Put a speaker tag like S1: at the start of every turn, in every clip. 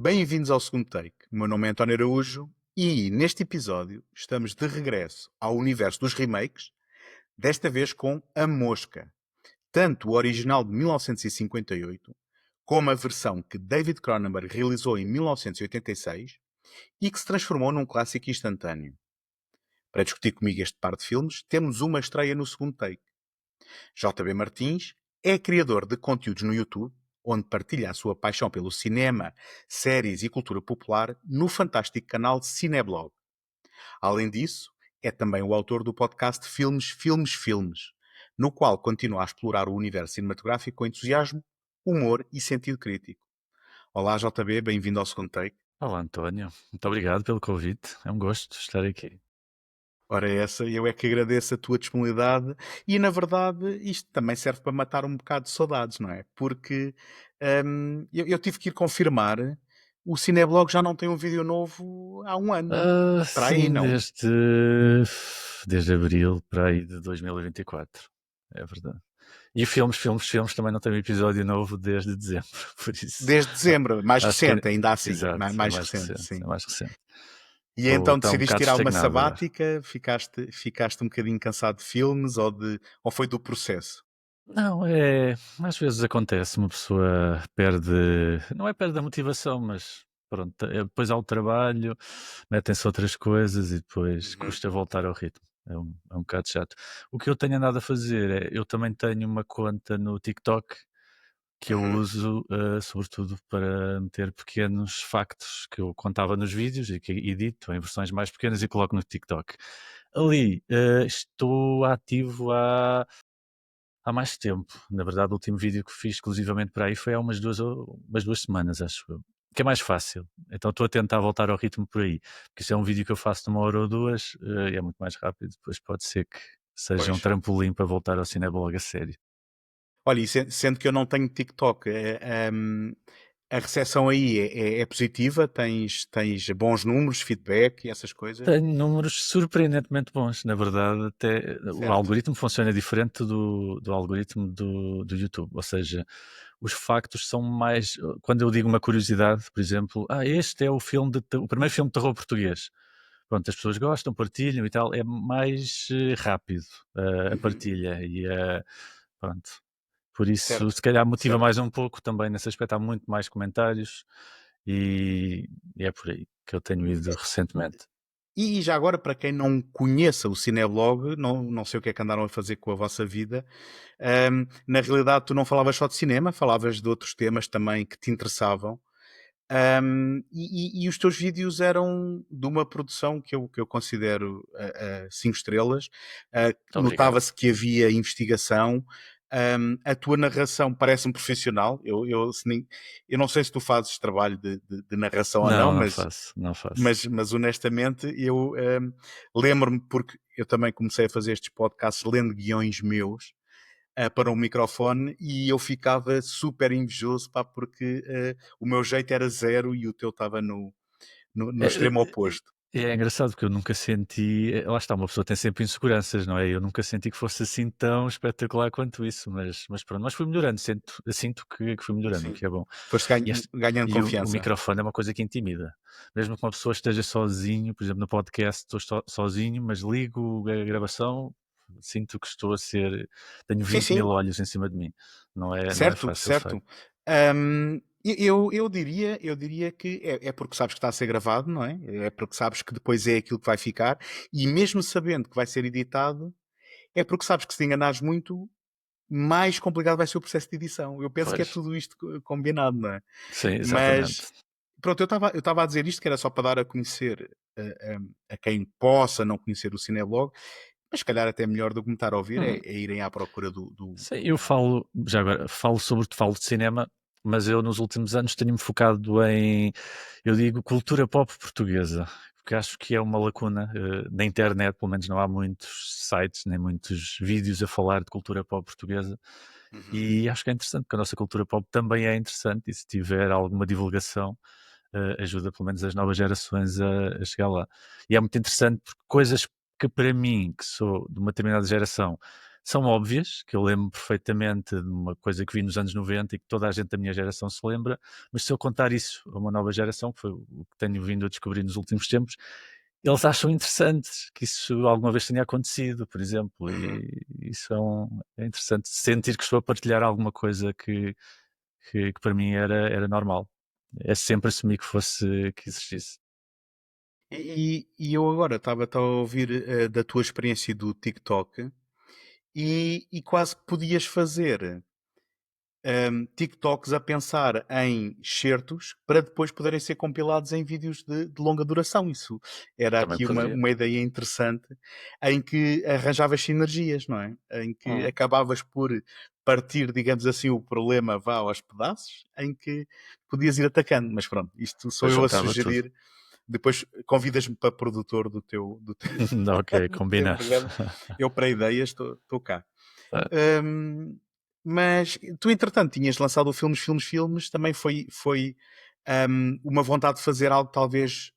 S1: Bem-vindos ao segundo take. O meu nome é António Araújo e neste episódio estamos de regresso ao universo dos remakes, desta vez com A Mosca, tanto o original de 1958 como a versão que David Cronenberg realizou em 1986 e que se transformou num clássico instantâneo. Para discutir comigo este par de filmes, temos uma estreia no segundo take. JB Martins é criador de conteúdos no YouTube, onde partilha a sua paixão pelo cinema, séries e cultura popular no fantástico canal Cineblog. Além disso, é também o autor do podcast Filmes, Filmes, Filmes, no qual continua a explorar o universo cinematográfico com entusiasmo, humor e sentido crítico. Olá JB, bem-vindo ao segundo take.
S2: Olá, António. Muito obrigado pelo convite. É um gosto estar aqui.
S1: Ora essa, eu é que agradeço a tua disponibilidade e, na verdade, isto também serve para matar um bocado de saudades, não é? Porque eu tive que ir confirmar, o Cineblog já não tem um vídeo novo há um ano. Para aí,
S2: Sim,
S1: não?
S2: desde abril para aí de 2024. É verdade. E filmes também não tem um episódio novo desde dezembro, por isso.
S1: Desde dezembro, mais
S2: Acho que
S1: recente, ainda assim,
S2: exato, é
S1: mais
S2: mais
S1: recente,
S2: recente, é
S1: sim.
S2: mais recente.
S1: E então
S2: Está um
S1: decidiste
S2: bocado
S1: tirar uma
S2: estagnado agora.
S1: sabática, ficaste um bocadinho cansado de filmes ou foi do processo?
S2: Não, às vezes acontece, uma pessoa não é perde a motivação, mas pronto, depois há o trabalho, metem-se outras coisas e depois
S1: Uhum.
S2: custa voltar ao ritmo. É um bocado chato. O que eu tenho andado a fazer eu também tenho uma conta no TikTok que eu
S1: Uhum.
S2: uso, sobretudo para meter pequenos factos que eu contava nos vídeos e que edito em versões mais pequenas e coloco no TikTok. Ali, estou ativo há mais tempo. Na verdade, o último vídeo que fiz exclusivamente para aí foi há umas duas semanas, acho eu. Que é mais fácil. Então estou a tentar voltar ao ritmo por aí. Porque se é um vídeo que eu faço de uma hora ou duas, é muito mais rápido. Depois pode ser que seja um
S1: Pois.
S2: trampolim para voltar ao Cineblog a sério.
S1: Olha, e sendo que eu não tenho TikTok, a recepção aí é positiva? Tens bons números, feedback e essas coisas?
S2: Tenho números surpreendentemente bons. Na verdade, até o
S1: Certo.
S2: algoritmo funciona diferente do algoritmo do YouTube. Ou seja, os factos são mais. Quando eu digo uma curiosidade, por exemplo, este é o primeiro filme de terror português. Pronto, as pessoas gostam, partilham e tal, é mais rápido a
S1: Uhum.
S2: partilha pronto. Por isso,
S1: Certo,
S2: se calhar motiva
S1: certo.
S2: mais um pouco também nesse aspecto, há muito mais comentários e é por aí que eu tenho ido recentemente.
S1: E já agora, para quem não conheça o Cineblog, não sei o que é que andaram a fazer com a vossa vida. Na realidade, tu não falavas só de cinema, falavas de outros temas também que te interessavam. E os teus vídeos eram de uma produção que eu considero 5 estrelas.
S2: Muito obrigado.
S1: Notava-se que havia investigação. A tua narração parece-me profissional. Eu não sei se tu fazes trabalho de narração ou não,
S2: Não, não
S1: mas
S2: faço, não faço.
S1: mas honestamente eu lembro-me, porque eu também comecei a fazer estes podcasts lendo guiões meus para um microfone e eu ficava super invejoso, pá, porque o meu jeito era zero e o teu estava no
S2: É,
S1: extremo oposto.
S2: é engraçado porque eu nunca senti. Lá está, uma pessoa tem sempre inseguranças, não é? Eu nunca senti que fosse assim tão espetacular quanto isso, mas pronto, mas fui melhorando, sinto que fui melhorando, o
S1: Sim.
S2: que é bom.
S1: Foste
S2: E, este-
S1: ganhando
S2: e o
S1: confiança.
S2: microfone é uma coisa que intimida. Mesmo que uma pessoa esteja sozinho, por exemplo, no podcast estou sozinho, mas ligo a gravação, sinto que estou a ser. Tenho
S1: Sim,
S2: 20 mil
S1: sim,
S2: olhos em cima de mim. Não é
S1: certo,
S2: fácil, sei.
S1: certo. Eu diria que é porque sabes que está a ser gravado, não é? É porque sabes que depois é aquilo que vai ficar, e mesmo sabendo que vai ser editado, é porque sabes que se te enganares muito, mais complicado vai ser o processo de edição. Eu penso que é
S2: Pois,
S1: tudo isto combinado, não é?
S2: sim,
S1: Mas
S2: exatamente.
S1: pronto, eu estava a dizer isto que era só para dar a conhecer a quem possa não conhecer o Cineblog, mas se calhar até melhor do que me estar a ouvir
S2: Hum.
S1: é irem à procura
S2: Sim, eu já agora, falo de cinema, mas eu nos últimos anos tenho-me focado eu digo, cultura pop portuguesa, porque acho que é uma lacuna na internet, pelo menos não há muitos sites, nem muitos vídeos a falar de cultura pop portuguesa,
S1: Uhum.
S2: e acho que é interessante, porque a nossa cultura pop também é interessante, e se tiver alguma divulgação, ajuda pelo menos as novas gerações a chegar lá. E é muito interessante porque coisas que para mim, que sou de uma determinada geração, são óbvias, que eu lembro perfeitamente de uma coisa que vi nos anos 90 e que toda a gente da minha geração se lembra, mas se eu contar isso a uma nova geração, que foi o que tenho vindo a descobrir nos últimos tempos, eles acham interessantes que isso alguma vez tenha acontecido, por exemplo,
S1: Uhum.
S2: e isso é interessante, sentir que estou a partilhar alguma coisa que para mim era normal. É sempre assumir que existisse.
S1: E eu agora estava a ouvir da tua experiência do TikTok e quase que podias fazer TikToks a pensar em excertos para depois poderem ser compilados em vídeos de longa duração. Isso era
S2: Também
S1: aqui
S2: poderia.
S1: uma ideia interessante em que arranjavas sinergias, não é? Em que
S2: Hum,
S1: acabavas por partir, digamos assim, o problema vá aos pedaços, em que podias ir atacando. Mas pronto, isto sou
S2: Depois
S1: eu a
S2: juntava tudo.
S1: sugerir. Depois convidas-me para produtor do teu,
S2: Ok,
S1: do teu
S2: combinado.
S1: programa. Eu para ideias estou cá.
S2: Ah,
S1: Hum, mas tu, entretanto, tinhas lançado o Filmes, também foi uma vontade de fazer algo talvez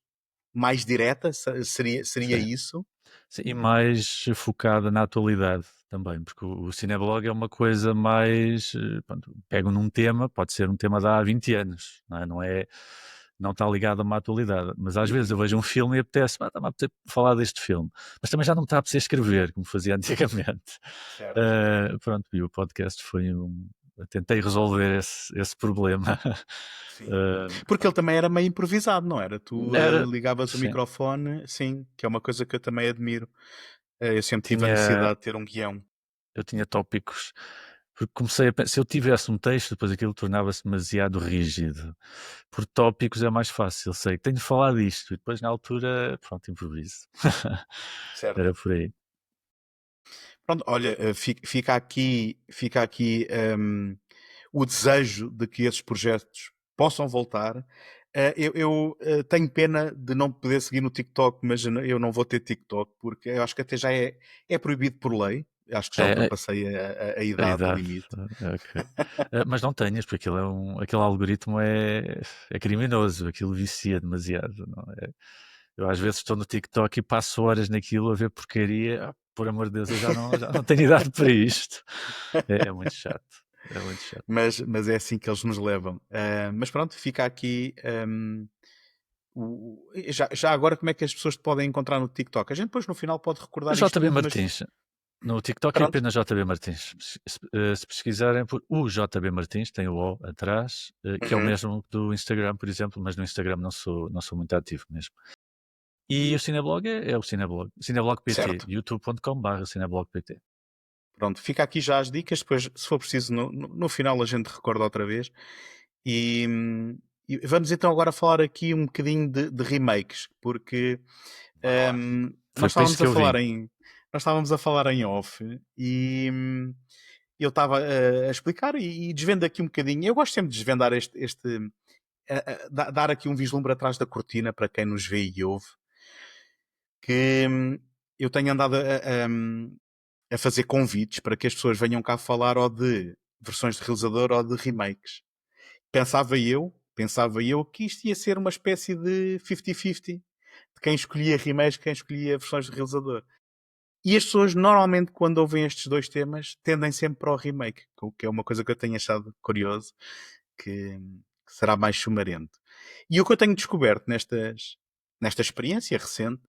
S1: mais direta? Seria
S2: sim.
S1: isso?
S2: Sim, e mais focada na atualidade também, porque o cineblog é uma coisa mais. Pronto, pego num tema, pode ser um tema de há 20 anos, não é? Não está ligado a uma atualidade. Mas às vezes eu vejo um filme e apetece, está-me a apetecer falar deste filme, mas também já não me está a apetecer escrever, como fazia antigamente.
S1: Certo.
S2: Pronto, e o podcast foi um. Eu tentei resolver esse problema.
S1: Sim. Porque ele
S2: Pronto.
S1: também era meio improvisado, não era? Tu
S2: Era,
S1: ligavas o
S2: sim,
S1: microfone, sim, que é uma coisa que eu também admiro. Eu sempre tive a
S2: tinha,
S1: necessidade de ter um guião.
S2: eu tinha tópicos, porque comecei a pensar, se eu tivesse um texto, depois aquilo tornava-se demasiado rígido. Por tópicos é mais fácil, sei que tenho de falar disto, e depois na altura, pronto, improviso.
S1: Certo.
S2: Era por aí.
S1: Pronto, olha, fica aqui o desejo de que esses projetos possam voltar. Eu tenho pena de não poder seguir no TikTok, mas eu não vou ter TikTok porque eu acho que até já é proibido por lei. Acho que já
S2: É,
S1: ultrapassei a
S2: a
S1: idade
S2: idade,
S1: limite.
S2: ok. Mas não tenhas, porque aquele algoritmo é criminoso, aquilo vicia demasiado. Não é? Eu às vezes estou no TikTok e passo horas naquilo a ver porcaria. Por amor de Deus, eu já não tenho idade para isto. É muito chato. É muito chato.
S1: Mas é assim que eles nos levam. Mas pronto, fica aqui. Já agora, como é que as pessoas te podem encontrar no TikTok? A gente depois no final pode recordar isto
S2: JB
S1: tudo, mas
S2: Martins. No TikTok é
S1: pronto.
S2: apenas JB Martins. Se pesquisarem por o JB Martins, tem o O atrás, que é o
S1: Uhum,
S2: mesmo do Instagram, por exemplo, mas no Instagram não sou muito ativo mesmo. E o Cineblog é o Cineblog. Cineblog PT,
S1: certo.
S2: youtube.com/cineblogpt.
S1: Pronto, fica aqui já as dicas, depois, se for preciso, no final a gente recorda outra vez. E, e vamos então agora falar aqui um bocadinho de remakes, porque
S2: Bora lá. Foi
S1: nós
S2: para isso
S1: estávamos
S2: que
S1: a
S2: eu
S1: falar
S2: vim.
S1: em off e eu estava a explicar e desvendo aqui um bocadinho. Eu gosto sempre de desvendar dar aqui um vislumbre atrás da cortina para quem nos vê e ouve, que eu tenho andado a fazer convites para que as pessoas venham cá falar ou de versões de realizador ou de remakes. Pensava eu que isto ia ser uma espécie de 50-50 de quem escolhia remakes, quem escolhia versões de realizador. E as pessoas normalmente quando ouvem estes dois temas tendem sempre para o remake, o que é uma coisa que eu tenho achado curioso, que será mais chumarento. E o que eu tenho descoberto nesta experiência recente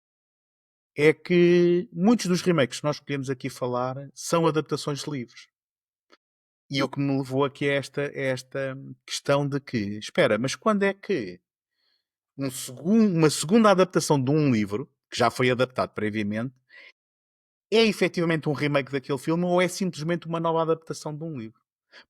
S1: é que muitos dos remakes que nós escolhemos aqui falar são adaptações de livros. E o que me levou aqui a esta questão de que, espera, mas quando é que uma segunda adaptação de um livro, que já foi adaptado previamente, é efetivamente um remake daquele filme ou é simplesmente uma nova adaptação de um livro?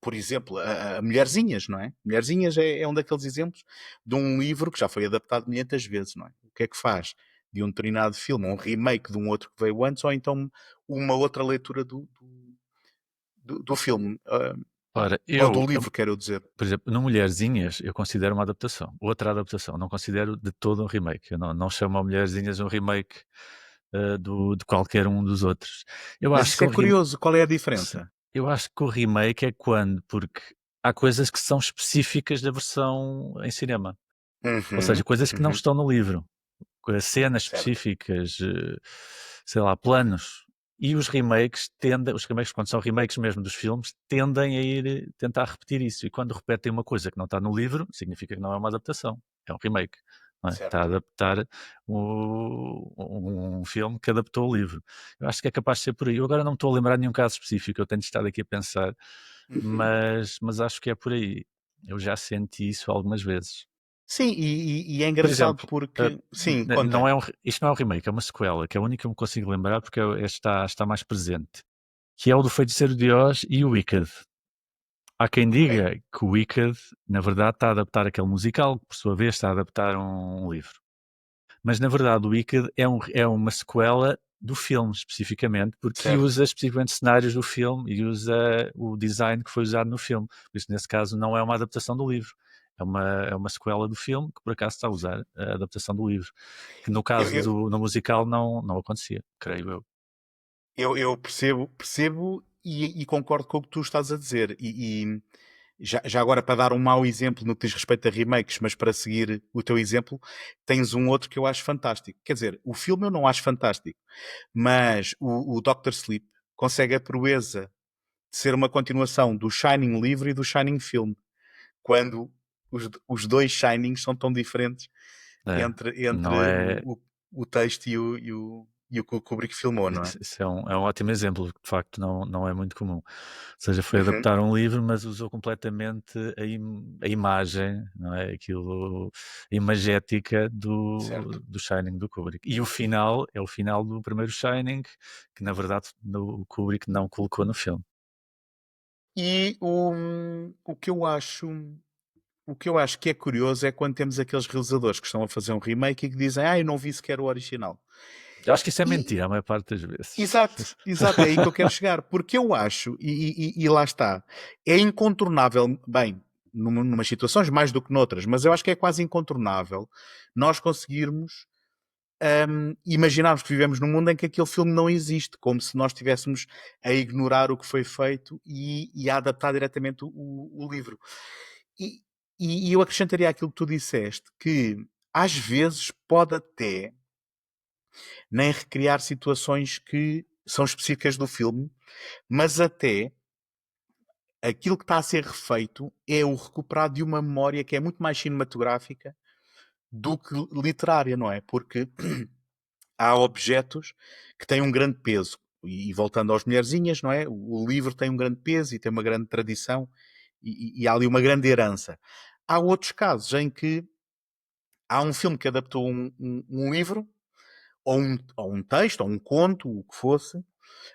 S1: Por exemplo, a Mulherzinhas, não é? Mulherzinhas é um daqueles exemplos de um livro que já foi adaptado milhentas vezes, não é? O que é que faz de um determinado filme um remake de um outro que veio antes ou então uma outra leitura do filme?
S2: Ora,
S1: Ou do livro, quero dizer.
S2: por exemplo, no Mulherzinhas, eu considero uma adaptação. Outra adaptação. Não considero de todo um remake. Eu não chamo a Mulherzinhas um remake de qualquer um dos outros. Eu
S1: Mas
S2: acho
S1: isso
S2: que
S1: é curioso, qual é a diferença?
S2: eu acho que o remake é quando, porque há coisas que são específicas da versão em cinema. Ou seja,
S1: Uhum,
S2: coisas que não
S1: uhum,
S2: estão no livro. Cenas
S1: certo.
S2: específicas, sei lá, planos. E os remakes quando são remakes mesmo dos filmes, tendem a ir tentar repetir isso. E quando repetem uma coisa que não está no livro, significa que não é uma adaptação, é um remake. Não é? Está a
S1: Certo.
S2: adaptar um filme que adaptou o livro. Eu acho que é capaz de ser por aí. Eu agora não me estou a lembrar de nenhum caso específico, eu tenho estado aqui a pensar,
S1: Uhum.
S2: mas acho que é por aí. Eu já senti isso algumas vezes.
S1: Sim, e é
S2: Por
S1: engraçado
S2: exemplo,
S1: porque. Sim,
S2: não
S1: conta.
S2: é isto não é um remake, é uma sequela, que é a única que eu me consigo lembrar porque está mais presente, que é o do Feiticeiro de Oz e o Wicked. Há quem
S1: Ok,
S2: diga que o Wicked, na verdade, está a adaptar aquele musical, que por sua vez está a adaptar um livro. Mas na verdade o Wicked é uma sequela do filme, especificamente, porque
S1: certo.
S2: usa especificamente cenários do filme e usa o design que foi usado no filme. Por isso, nesse caso, não é uma adaptação do livro. É uma sequela do filme que por acaso está a usar a adaptação do livro. Que no
S1: Eu,
S2: caso
S1: eu,
S2: no musical não acontecia, creio eu.
S1: eu percebo e concordo com o que tu estás a dizer. E já agora, para dar um mau exemplo no que diz respeito a remakes, mas para seguir o teu exemplo, tens um outro que eu acho fantástico. Quer dizer, o filme eu não acho fantástico, mas o Dr. Sleep consegue a proeza de ser uma continuação do Shining livro e do Shining filme, quando os dois Shinings são tão diferentes
S2: É, não
S1: entre
S2: é.
S1: o texto e o que o Kubrick filmou, não é?
S2: Isso é um ótimo exemplo, que de facto não é muito comum. Ou seja, foi
S1: Uhum,
S2: adaptar um livro, mas usou completamente a imagem, não é? Aquilo, a imagética
S1: certo.
S2: do Shining do Kubrick. E o final é o final do primeiro Shining, que na verdade o Kubrick não colocou no filme.
S1: E o que eu acho que é curioso é quando temos aqueles realizadores que estão a fazer um remake e que dizem, eu não vi sequer o original.
S2: Eu acho que isso é
S1: E,
S2: mentira a maior parte das vezes.
S1: exato, exato, é aí que eu quero chegar. Porque eu acho, e lá está, é incontornável, bem, numas situações mais do que noutras, mas eu acho que é quase incontornável nós conseguirmos imaginarmos que vivemos num mundo em que aquele filme não existe, como se nós estivéssemos a ignorar o que foi feito e a adaptar diretamente o livro. E, e eu acrescentaria aquilo que tu disseste, que às vezes pode até nem recriar situações que são específicas do filme, mas até aquilo que está a ser refeito é o recuperar de uma memória que é muito mais cinematográfica do que literária, não é? Porque há objetos que têm um grande peso. E voltando às mulherzinhas, não é? O livro tem um grande peso e tem uma grande tradição e há ali uma grande herança. Há outros casos em que há um filme que adaptou um livro, ou um texto, ou um conto, o que fosse,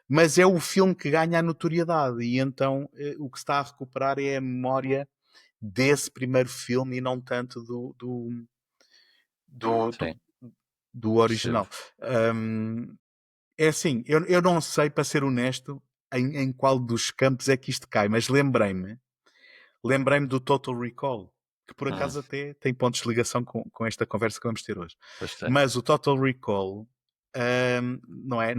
S1: mas é o filme que ganha a notoriedade e então o que se está a recuperar é a memória desse primeiro filme e não tanto do, do,
S2: Sim,
S1: do
S2: percebo.
S1: original. Um, É assim, eu não sei, para ser honesto, em qual dos campos é que isto cai, mas lembrei-me do Total Recall, que por
S2: Hum,
S1: acaso até tem pontos de ligação com esta conversa que vamos ter hoje.
S2: pois tem.
S1: Mas o Total Recall, não é?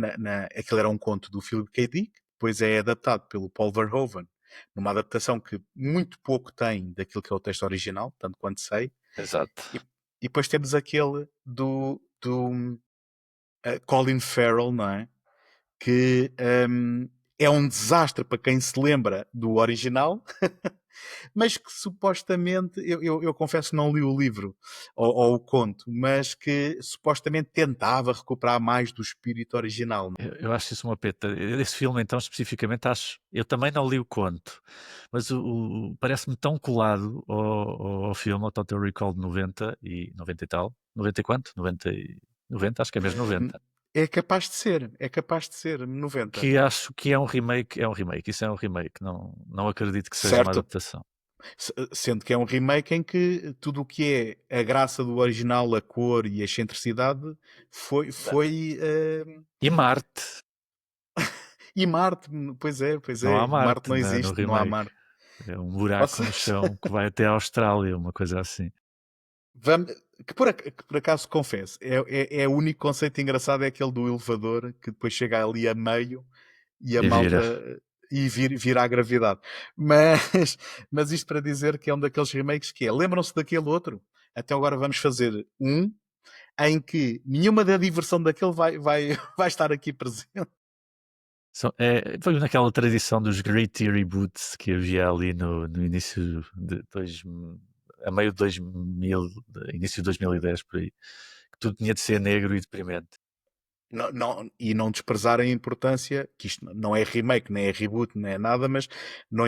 S1: Aquilo era um conto do Philip K. Dick, depois é adaptado pelo Paul Verhoeven, numa adaptação que muito pouco tem daquilo que é o texto original, tanto quanto sei,
S2: Exato.
S1: e depois temos aquele do Colin Farrell, não é? Que é um desastre para quem se lembra do original, mas que supostamente, eu confesso que não li o livro ou o conto, mas que supostamente tentava recuperar mais do espírito original.
S2: Eu acho isso uma peta. Esse filme, então, especificamente, acho. Eu também não li o conto, mas parece-me tão colado ao filme, ao Total Recall de 90 e tal. 90 e quanto? 90, acho que é mesmo 90.
S1: É capaz de ser 90.
S2: Que acho que é um remake, isso é um remake, não acredito que seja uma
S1: Certo?
S2: adaptação.
S1: Sendo que é um remake em que tudo o que é a graça do original, a cor e a excentricidade foi
S2: E Marte,
S1: e Marte, pois
S2: não há
S1: é, Marte
S2: Marte
S1: não
S2: no
S1: existe, não há
S2: remake.
S1: Marte.
S2: É um
S1: Ou
S2: buraco no
S1: seja,
S2: chão que vai até à Austrália, uma coisa assim.
S1: vamos, que por acaso confesso, é o único conceito engraçado é aquele do elevador que depois chega ali a meio e a
S2: E vira.
S1: malta e vira a gravidade. Mas, mas isto para dizer que é um daqueles remakes que é, lembram-se daquele outro? Até agora vamos fazer um em que nenhuma da diversão daquele vai estar aqui presente.
S2: Foi naquela tradição dos gritty reboots que havia ali no início de a meio de 2000, início de 2010, por aí, que tudo tinha de ser negro e deprimente.
S1: E não desprezar a importância, que isto não é remake, nem é reboot, nem é nada, mas não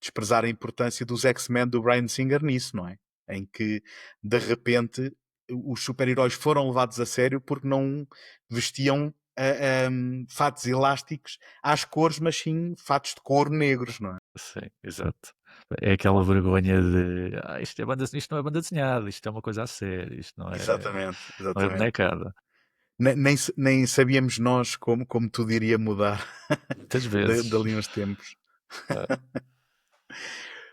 S1: desprezar a importância dos X-Men do Bryan Singer nisso, não é? Em que, de repente, os super-heróis foram levados a sério porque não vestiam fatos elásticos às cores, mas sim fatos de couro negros, não é?
S2: Sim, exato. É aquela vergonha de isto não é banda desenhada, isto é uma coisa a sério, isto não é
S1: Exatamente.
S2: bonecada.
S1: Nem sabíamos nós como tudo iria mudar
S2: Muitas vezes.
S1: dali uns tempos.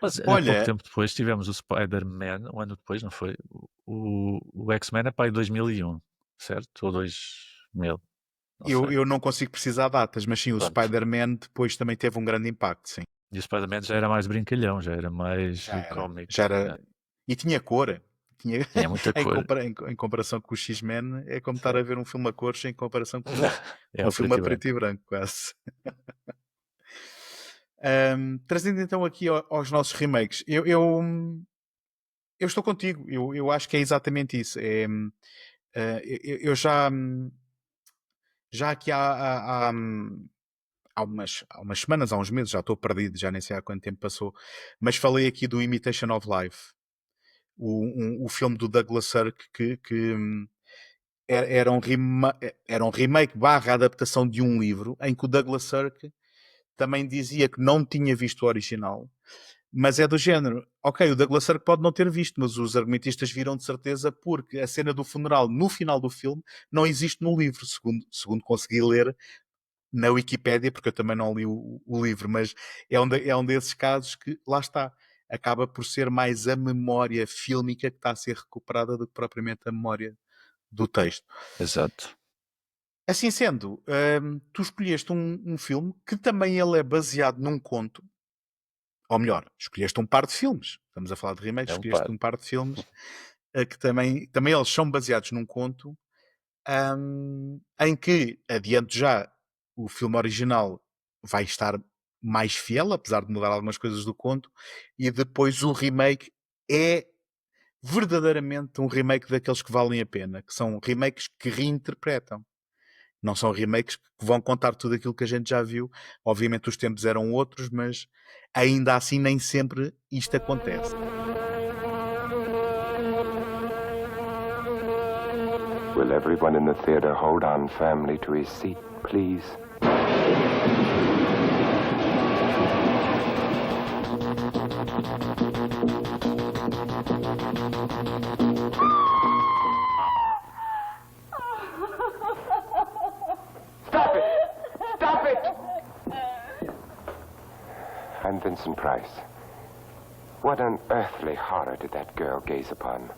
S2: Mas pouco
S1: Olha,
S2: tempo depois tivemos o Spider-Man, um ano depois, não foi? O X-Men é para aí 2001, certo? Ou 2000, não sei.
S1: eu não consigo precisar datas, mas sim, o
S2: Pronto.
S1: Spider-Man depois também teve um grande impacto, sim.
S2: E o Spider-Man já era mais brincalhão, já era mais cómico.
S1: Já era. E tinha cor.
S2: Tinha muita cor.
S1: Em comparação com o X-Men, é como estar
S2: Sim.
S1: a ver um filme a cores em comparação com
S2: É
S1: um
S2: o
S1: filme a
S2: preto e
S1: preto e branco, quase. Trazendo então aqui aos nossos remakes, eu estou contigo, eu acho que é exatamente isso. Eu já aqui há umas semanas, há uns meses, já estou perdido, já nem sei há quanto tempo passou, mas falei aqui do Imitation of Life, o filme do Douglas Sirk que era um remake barra adaptação de um livro em que o Douglas Sirk também dizia que não tinha visto o original, mas é do género, ok, o Douglas Sirk pode não ter visto, mas os argumentistas viram de certeza porque a cena do funeral no final do filme não existe no livro, segundo consegui ler na Wikipédia, porque eu também não li o livro, mas é um desses casos que, lá está, acaba por ser mais a memória fílmica que está a ser recuperada do que propriamente a memória do texto.
S2: Exato.
S1: Assim sendo, tu escolheste um filme que também ele é baseado num conto, ou melhor, escolheste um par de filmes. Estamos a falar de remakes, escolheste um par de filmes que também eles são baseados num conto em que, adiante já, o filme original vai estar mais fiel, apesar de mudar algumas coisas do conto, e depois o remake é verdadeiramente um remake daqueles que valem a pena, que são remakes que reinterpretam. Não são remakes que vão contar tudo aquilo que a gente já viu. Obviamente os tempos eram outros, mas ainda assim nem sempre isto acontece.
S3: Will everyone in the theater hold on firmly to his seat, please? Stop it! Stop it! I'm Vincent Price. What unearthly horror did that girl gaze upon?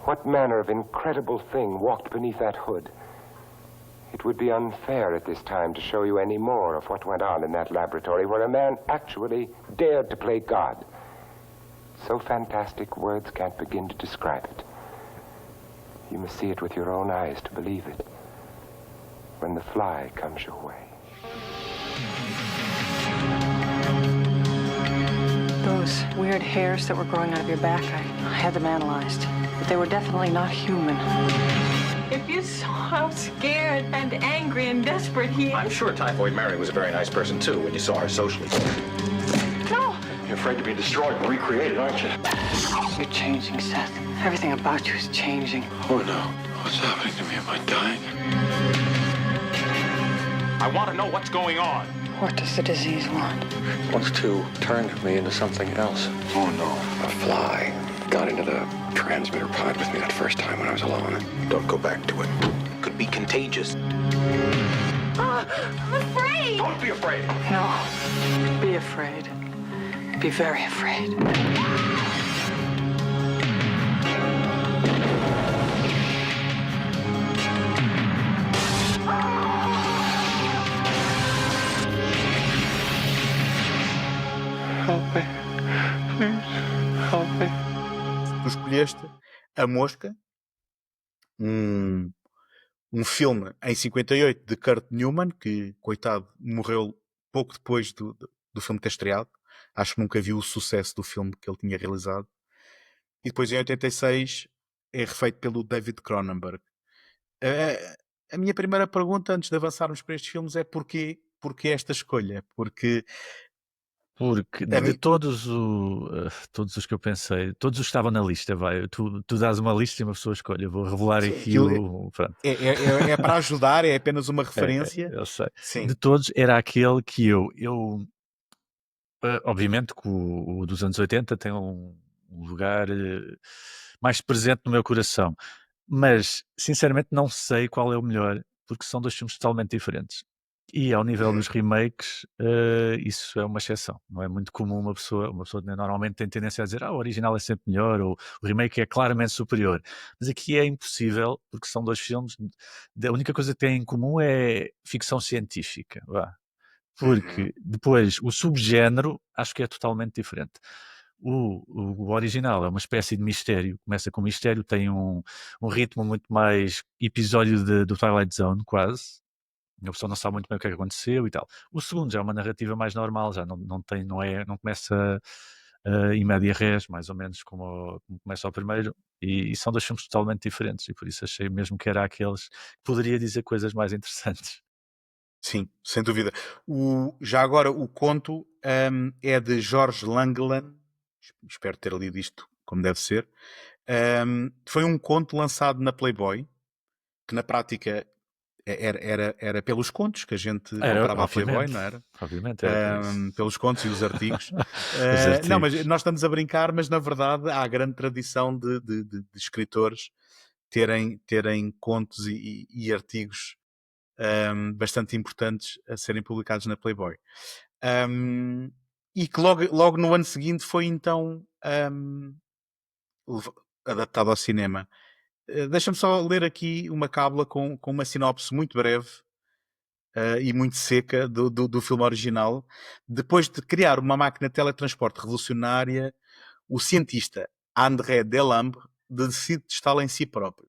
S3: What manner of incredible thing walked beneath that hood? It would be unfair at this time to show you any more of what went on in that laboratory where a man actually dared to play God. So fantastic words can't begin to describe it. You must see it with your own eyes to believe it. When the fly comes your way.
S4: Those weird hairs that were growing out of your back, I had them analyzed. But they were definitely not human.
S5: If you saw how scared and angry and desperate he is.
S6: I'm sure Typhoid Mary was a very nice person, too, when you saw her socially.
S5: No!
S6: You're afraid to be destroyed and recreated, aren't you?
S4: You're changing, Seth. Everything about you is changing.
S7: Oh, no. What's happening to me? Am I dying?
S6: I want to know what's going on.
S4: What does the disease want?
S7: It wants to turn me into something else. Oh, no. A fly got into the transmitter pod with me that first time when I was alone.
S6: Don't go back to it. Could be contagious.
S5: I'm afraid!
S6: Don't be afraid.
S4: No. Be afraid. Be very afraid.
S7: Help me. Please, help me.
S1: Tu escolheste A Mosca, um um filme em 58 de Kurt Newman, que, coitado, morreu pouco depois do filme ter estreado. Acho que nunca viu o sucesso do filme que ele tinha realizado. E depois, em 86, é refeito pelo David Cronenberg. A minha primeira pergunta, antes de avançarmos para estes filmes, é porquê esta escolha? Porque
S2: Porque
S1: a
S2: de
S1: mim-
S2: todos os que eu pensei, todos os que estavam na lista, vai, tu dás uma lista e uma pessoa escolhe. Eu vou revelar aqui
S1: aquilo
S2: pronto.
S1: é para ajudar, é apenas uma referência.
S2: Eu sei.
S1: Sim.
S2: De todos, era aquele que obviamente que o dos anos 80 tem um lugar mais presente no meu coração, mas sinceramente não sei qual é o melhor, porque são dois filmes totalmente diferentes. E ao nível dos remakes, isso é uma exceção. Não é muito comum uma pessoa normalmente tem tendência a dizer o original é sempre melhor, ou o remake é claramente superior. Mas aqui é impossível, porque são dois filmes, a única coisa que têm em comum é ficção científica. Vá. Porque depois o subgénero acho que é totalmente diferente. O original é uma espécie de mistério, começa com mistério, tem um ritmo muito mais episódio do Twilight Zone, quase. A pessoa não sabe muito bem o que é que aconteceu e tal. O segundo já é uma narrativa mais normal, já não começa em média res, mais ou menos como começa o primeiro, e são dois filmes totalmente diferentes, e por isso achei mesmo que era aqueles que poderia dizer coisas mais interessantes.
S1: Sim, sem dúvida. Já agora, o conto é de George Langland. Espero ter lido isto como deve ser. Foi um conto lançado na Playboy, que na prática era pelos contos que a gente comprava a Playboy, não era?
S2: Obviamente, era por isso.
S1: Pelos contos e os artigos.
S2: Os artigos.
S1: Não, mas nós estamos a brincar, mas na verdade há a grande tradição de escritores terem contos e artigos bastante importantes a serem publicados na Playboy. E que logo no ano seguinte foi então adaptado ao cinema. Deixa-me só ler aqui uma cábula com uma sinopse muito breve e muito seca do filme original. Depois de criar uma máquina de teletransporte revolucionária, o cientista André Delambre decide testá-la em si próprio.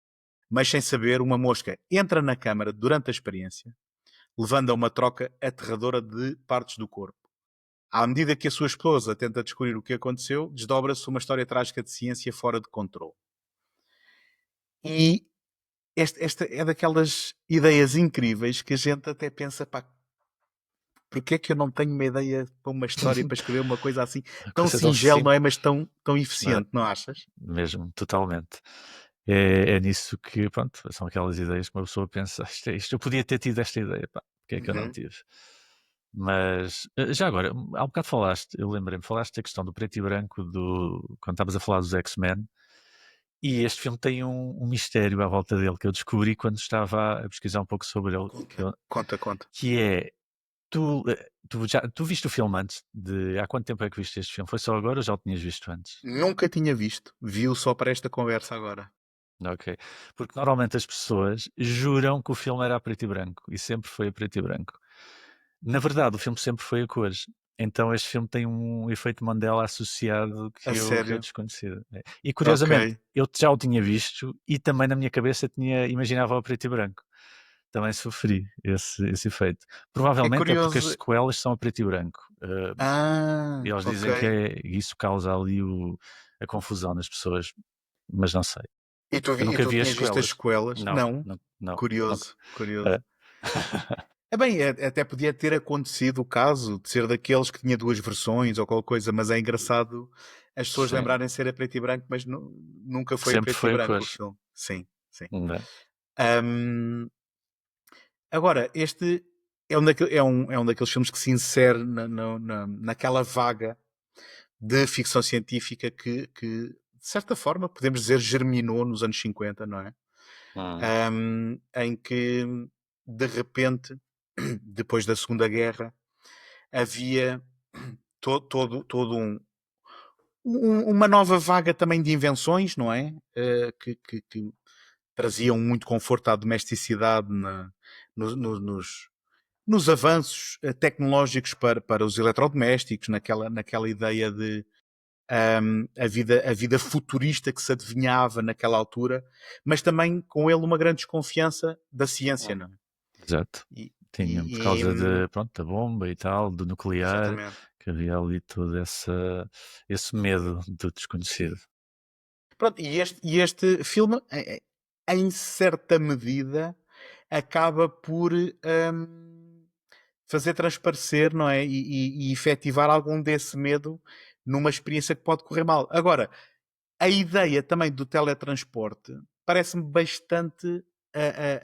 S1: Mas sem saber, uma mosca entra na câmara durante a experiência, levando a uma troca aterradora de partes do corpo. À medida que a sua esposa tenta descobrir o que aconteceu, desdobra-se uma história trágica de ciência fora de controle. E esta é daquelas ideias incríveis que a gente até pensa, pá, porque é que eu não tenho uma ideia para uma história, para escrever uma coisa assim, tão singela, não é? Mas tão eficiente, não achas?
S2: Mesmo, totalmente. É nisso que, pronto, são aquelas ideias que uma pessoa pensa, isto eu podia ter tido esta ideia, pá, porque é que eu não tive? Mas, já agora, há um bocado eu lembrei-me, falaste da questão do preto e branco, quando estavas a falar dos X-Men, e este filme tem um mistério à volta dele que eu descobri quando estava a pesquisar um pouco sobre ele.
S1: Conta.
S2: Que é, tu viste o filme antes? Há quanto tempo é que viste este filme? Foi só agora ou já o tinhas visto antes?
S1: Nunca tinha visto. Vi-o só para esta conversa agora.
S2: Ok. Porque normalmente as pessoas juram que o filme era a preto e branco. E sempre foi a preto e branco. Na verdade, o filme sempre foi a cores. Então este filme tem um efeito Mandela associado que eu desconhecido. E curiosamente, eu já o tinha visto e também na minha cabeça imaginava o preto e branco. Também sofri esse efeito. Provavelmente é porque as sequelas são a preto e branco. E eles dizem que isso causa ali a confusão nas pessoas, mas não sei.
S1: E tu tinhas visto as sequelas? Não. Curioso. Bem, até podia ter acontecido o caso de ser daqueles que tinha duas versões ou qualquer coisa, mas é engraçado as pessoas lembrarem de ser a preto e branco, mas nunca foi
S2: sempre
S1: a preto e branco o filme. Sim. Agora, este é um daqueles filmes que se insere naquela vaga de ficção científica que, de certa forma, podemos dizer, germinou nos anos 50, não é? Em que, de repente, depois da Segunda Guerra, havia todo uma nova vaga também de invenções, não é? Que traziam muito conforto à domesticidade nos avanços tecnológicos para os eletrodomésticos, naquela ideia de a vida futurista que se adivinhava naquela altura, mas também com ele uma grande desconfiança da ciência, não é?
S2: Exato.
S1: E,
S2: Tinha,
S1: e-
S2: por causa
S1: e-
S2: da bomba e tal, do nuclear,
S1: exatamente.
S2: que havia ali todo esse medo do desconhecido.
S1: Pronto, e este filme, em certa medida, acaba por fazer transparecer, não é? E efetivar algum desse medo numa experiência que pode correr mal. Agora, a ideia também do teletransporte parece-me bastante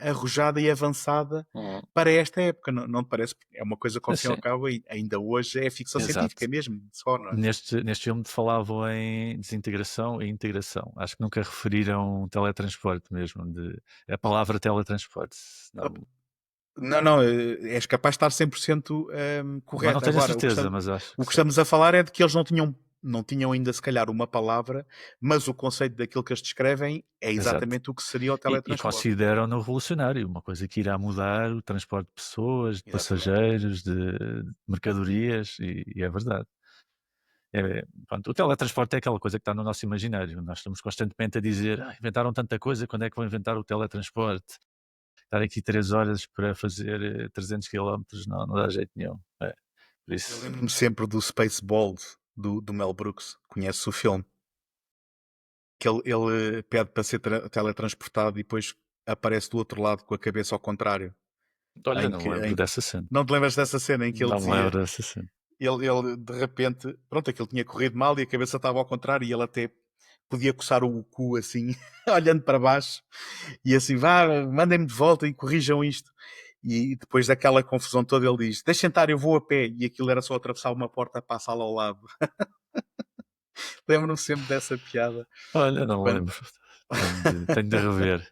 S1: arrojada e avançada para esta época, não te parece? É uma coisa que, ao fim e ao
S2: Sim,
S1: cabo, ainda hoje é ficção científica
S2: exato.
S1: mesmo, só, não é?
S2: Neste filme falavam em desintegração e integração. Acho que nunca referiram teletransporte mesmo, a palavra teletransporte.
S1: Não, és capaz de estar 100%
S2: Mas não
S1: correto.
S2: tenho a
S1: Agora,
S2: certeza, mas acho
S1: o
S2: que
S1: que
S2: sim.
S1: estamos a falar é de que eles não tinham ainda, se calhar, uma palavra, mas o conceito daquilo que eles descrevem é
S2: Exato.
S1: exatamente o que seria o
S2: E
S1: teletransporte.
S2: consideram-no revolucionário, uma coisa que irá mudar o transporte de pessoas, de
S1: Exatamente.
S2: passageiros, de mercadorias, e é verdade. Pronto, o teletransporte é aquela coisa que está no nosso imaginário. Nós estamos constantemente a dizer: inventaram tanta coisa, quando é que vão inventar o teletransporte? Estar aqui 3 horas para fazer 300 quilómetros não dá jeito nenhum. Por
S1: Eu
S2: isso,
S1: lembro-me sempre do Spaceballs, do Mel Brooks. Conheces o filme? Que ele pede para ser teletransportado e depois aparece do outro lado com a cabeça ao contrário.
S2: olha,
S1: Em
S2: não
S1: que,
S2: lembro dessa cena.
S1: não te lembras dessa cena em que ele
S2: Não me
S1: dizia...
S2: lembro dessa cena.
S1: Ele de repente, pronto, aquilo tinha corrido mal e a cabeça estava ao contrário e ele até podia coçar o cu assim, olhando para baixo e assim, vá, mandem-me de volta e corrijam isto. E depois daquela confusão toda ele diz, deixem estar, eu vou a pé. E aquilo era só atravessar uma porta para a sala ao lado. Lembro-me sempre dessa piada.
S2: Olha, não me
S1: Quando...
S2: lembro. Tenho de rever.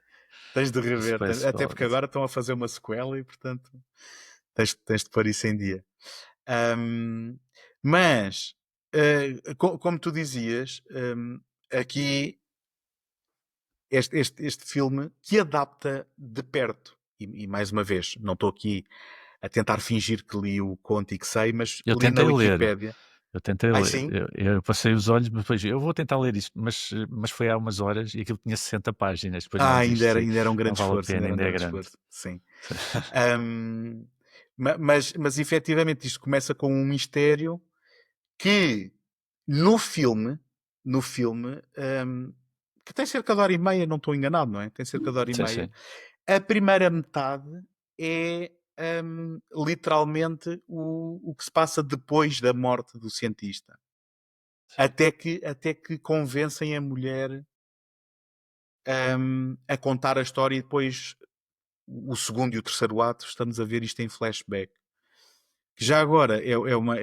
S1: Tens de rever, até
S2: Spaceballs.
S1: porque agora estão a fazer uma sequela e portanto tens de pôr isso em dia. Mas, como tu dizias, aqui este filme que adapta de perto, e mais uma vez, não estou aqui a tentar fingir que li o conto e que sei, mas
S2: Eu
S1: li na
S2: tentei ler.
S1: Wikipédia.
S2: Eu tentei
S1: Ai,
S2: ler.
S1: sim?
S2: Eu passei os olhos, mas depois eu vou tentar ler isto, mas foi há umas horas e aquilo tinha 60 páginas. Depois não desisti.
S1: Ainda era um
S2: Não
S1: grande
S2: vale a
S1: esforço,
S2: pena,
S1: ainda era um
S2: ainda é
S1: grande
S2: grande.
S1: esforço, sim. Mas efetivamente isto começa com um mistério que no filme, que tem cerca de hora e meia, não estou enganado, não é? Tem cerca de hora e
S2: Sim,
S1: meia.
S2: sim.
S1: A primeira metade é literalmente o que se passa depois da morte do cientista. Até que convencem a mulher a contar a história e depois o segundo e o terceiro ato estamos a ver isto em flashback. Que já agora é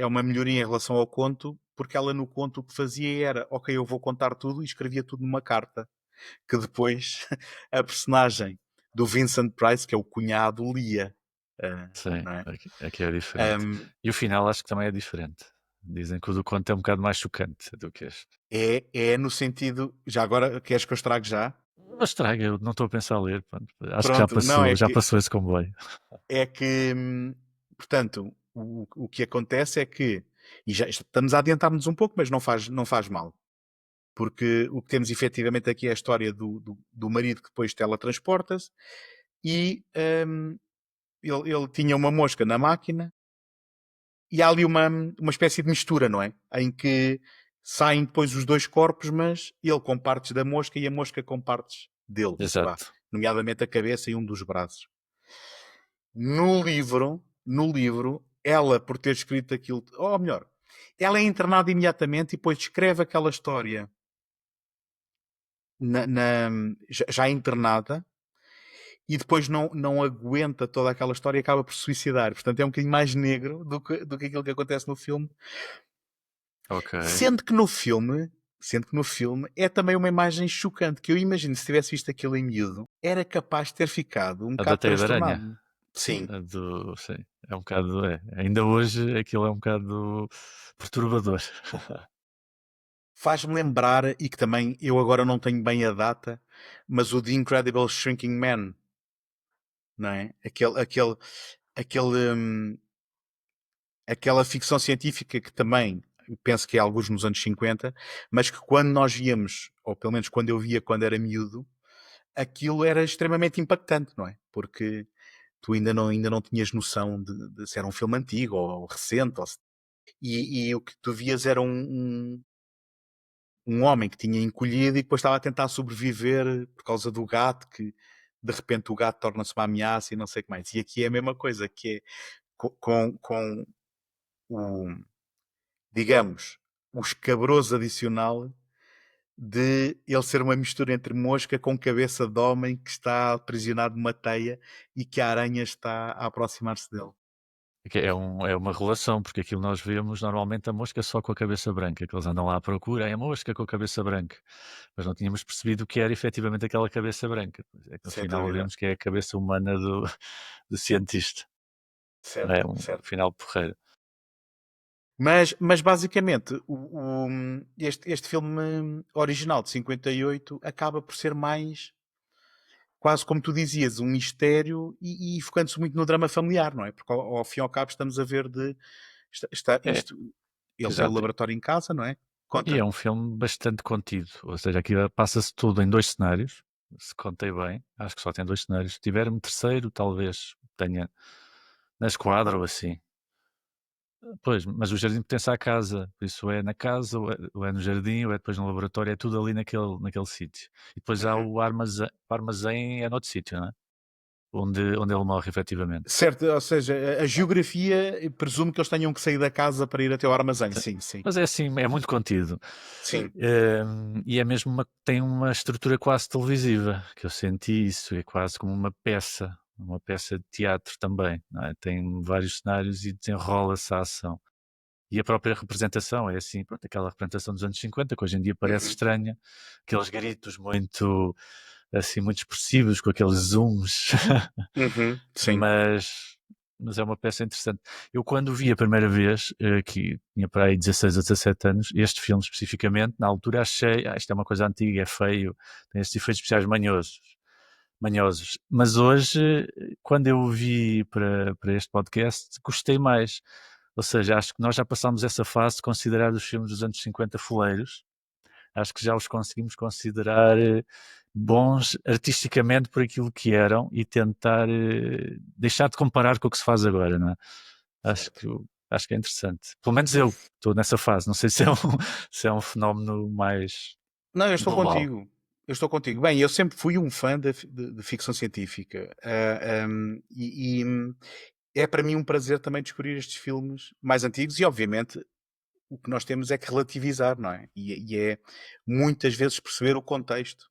S1: uma melhoria em relação ao conto, porque ela no conto o que fazia era, ok, eu vou contar tudo e escrevia tudo numa carta. Que depois a personagem do Vincent Price, que é o cunhado, lia.
S2: Sim,
S1: Não é?
S2: aqui é diferente. E o final acho que também é diferente. Dizem que o do conto é um bocado mais chocante do que este.
S1: É no sentido. Já agora, queres que eu estrague já?
S2: Mas estraga, eu não estou a pensar a ler. Pronto. Acho que
S1: Pronto, não,
S2: já passou esse comboio.
S1: é que portanto, o que acontece é que, e já estamos a adiantar-nos um pouco, mas não faz mal. Porque o que temos efetivamente aqui é a história do marido que depois teletransporta-se e ele tinha uma mosca na máquina e há ali uma espécie de mistura, não é? Em que saem depois os dois corpos, mas ele com partes da mosca e a mosca com partes dele, vá,
S2: Exato.
S1: nomeadamente a cabeça e um dos braços. No livro, ela, por ter escrito aquilo, ou melhor, ela é internada imediatamente e depois escreve aquela história já internada e depois não aguenta toda aquela história e acaba por se suicidar. Portanto, é um bocadinho mais negro do que aquilo que acontece no filme.
S2: Ok.
S1: Sendo que no filme é também uma imagem chocante, que eu imagino, se tivesse visto aquilo em miúdo, era capaz de ter ficado um
S2: A da
S1: bocado
S2: teia de aranha.
S1: transtornado. Sim.
S2: Sim. É um bocado. Ainda hoje aquilo é um bocado perturbador.
S1: Faz-me lembrar, e que também eu agora não tenho bem a data, mas o The Incredible Shrinking Man, não é? Aquela ficção científica que também penso que é alguns nos anos 50, mas que quando nós víamos, ou pelo menos quando eu via quando era miúdo, aquilo era extremamente impactante, não é? Porque tu ainda não tinhas noção de se era um filme antigo ou recente, e o que tu vias era um homem que tinha encolhido e depois estava a tentar sobreviver por causa do gato, que de repente o gato torna-se uma ameaça e não sei o que mais. E aqui é a mesma coisa, que é com o, digamos, o escabroso adicional de ele ser uma mistura entre mosca com cabeça de homem que está aprisionado numa teia e que a aranha está a aproximar-se dele.
S2: É uma relação, porque aquilo nós vemos normalmente a mosca só com a cabeça branca, que eles andam lá à procura, é a mosca com a cabeça branca. Mas não tínhamos percebido o que era efetivamente aquela cabeça branca. É que no
S1: Sem
S2: final
S1: dúvida.
S2: vemos que é a cabeça humana do cientista.
S1: Certo,
S2: É um
S1: certo.
S2: final porreiro.
S1: Mas basicamente, este filme original de 58 acaba por ser mais, quase como tu dizias, um mistério e focando-se muito no drama familiar, não é? Porque ao fim e ao cabo estamos a ver
S2: É,
S1: isto, ele tem o
S2: exato.
S1: laboratório em casa, não é?
S2: E
S1: Conta.
S2: é um filme bastante contido, ou seja, aqui passa-se tudo em 2 cenários, se contei bem, acho que só tem 2 cenários. Se tiver um terceiro, talvez tenha na esquadra ou assim. Pois, mas o jardim pertence à casa, por isso é na casa, ou é no jardim, ou é depois no laboratório, é tudo ali naquele sítio. E depois há
S1: Uhum.
S2: o armazém é noutro sítio, não é? Onde ele morre, efetivamente.
S1: Certo, ou seja, a geografia presume que eles tenham que sair da casa para ir até ao armazém. Sim, sim.
S2: Mas é assim, é muito contido.
S1: Sim.
S2: E é mesmo tem uma estrutura quase televisiva, que eu senti isso, é quase como uma peça de teatro também, não é? Tem vários cenários e desenrola-se a ação. E a própria representação é assim, pronto, aquela representação dos anos 50, que hoje em dia parece estranha, aqueles gritos muito, assim, muito expressivos, com aqueles zooms,
S1: Uhum. Sim.
S2: mas é uma peça interessante. Eu quando vi a primeira vez, que tinha para aí 16 ou 17 anos, este filme especificamente, na altura achei, isto é uma coisa antiga, é feio, tem estes efeitos especiais manhosos. Mas hoje, quando eu o vi para este podcast, gostei mais. Ou seja, acho que nós já passámos essa fase de considerar os filmes dos anos 50 foleiros. Acho que já os conseguimos considerar bons artisticamente por aquilo que eram e tentar deixar de comparar com o que se faz agora, não é? Acho que é interessante. Pelo menos eu estou nessa fase. Não sei se é se é um fenómeno mais
S1: Não, eu estou
S2: global.
S1: contigo. Eu estou contigo. Bem, eu sempre fui um fã de ficção científica. É para mim um prazer também descobrir estes filmes mais antigos e, obviamente, o que nós temos é que relativizar, não é? E é muitas vezes perceber o contexto.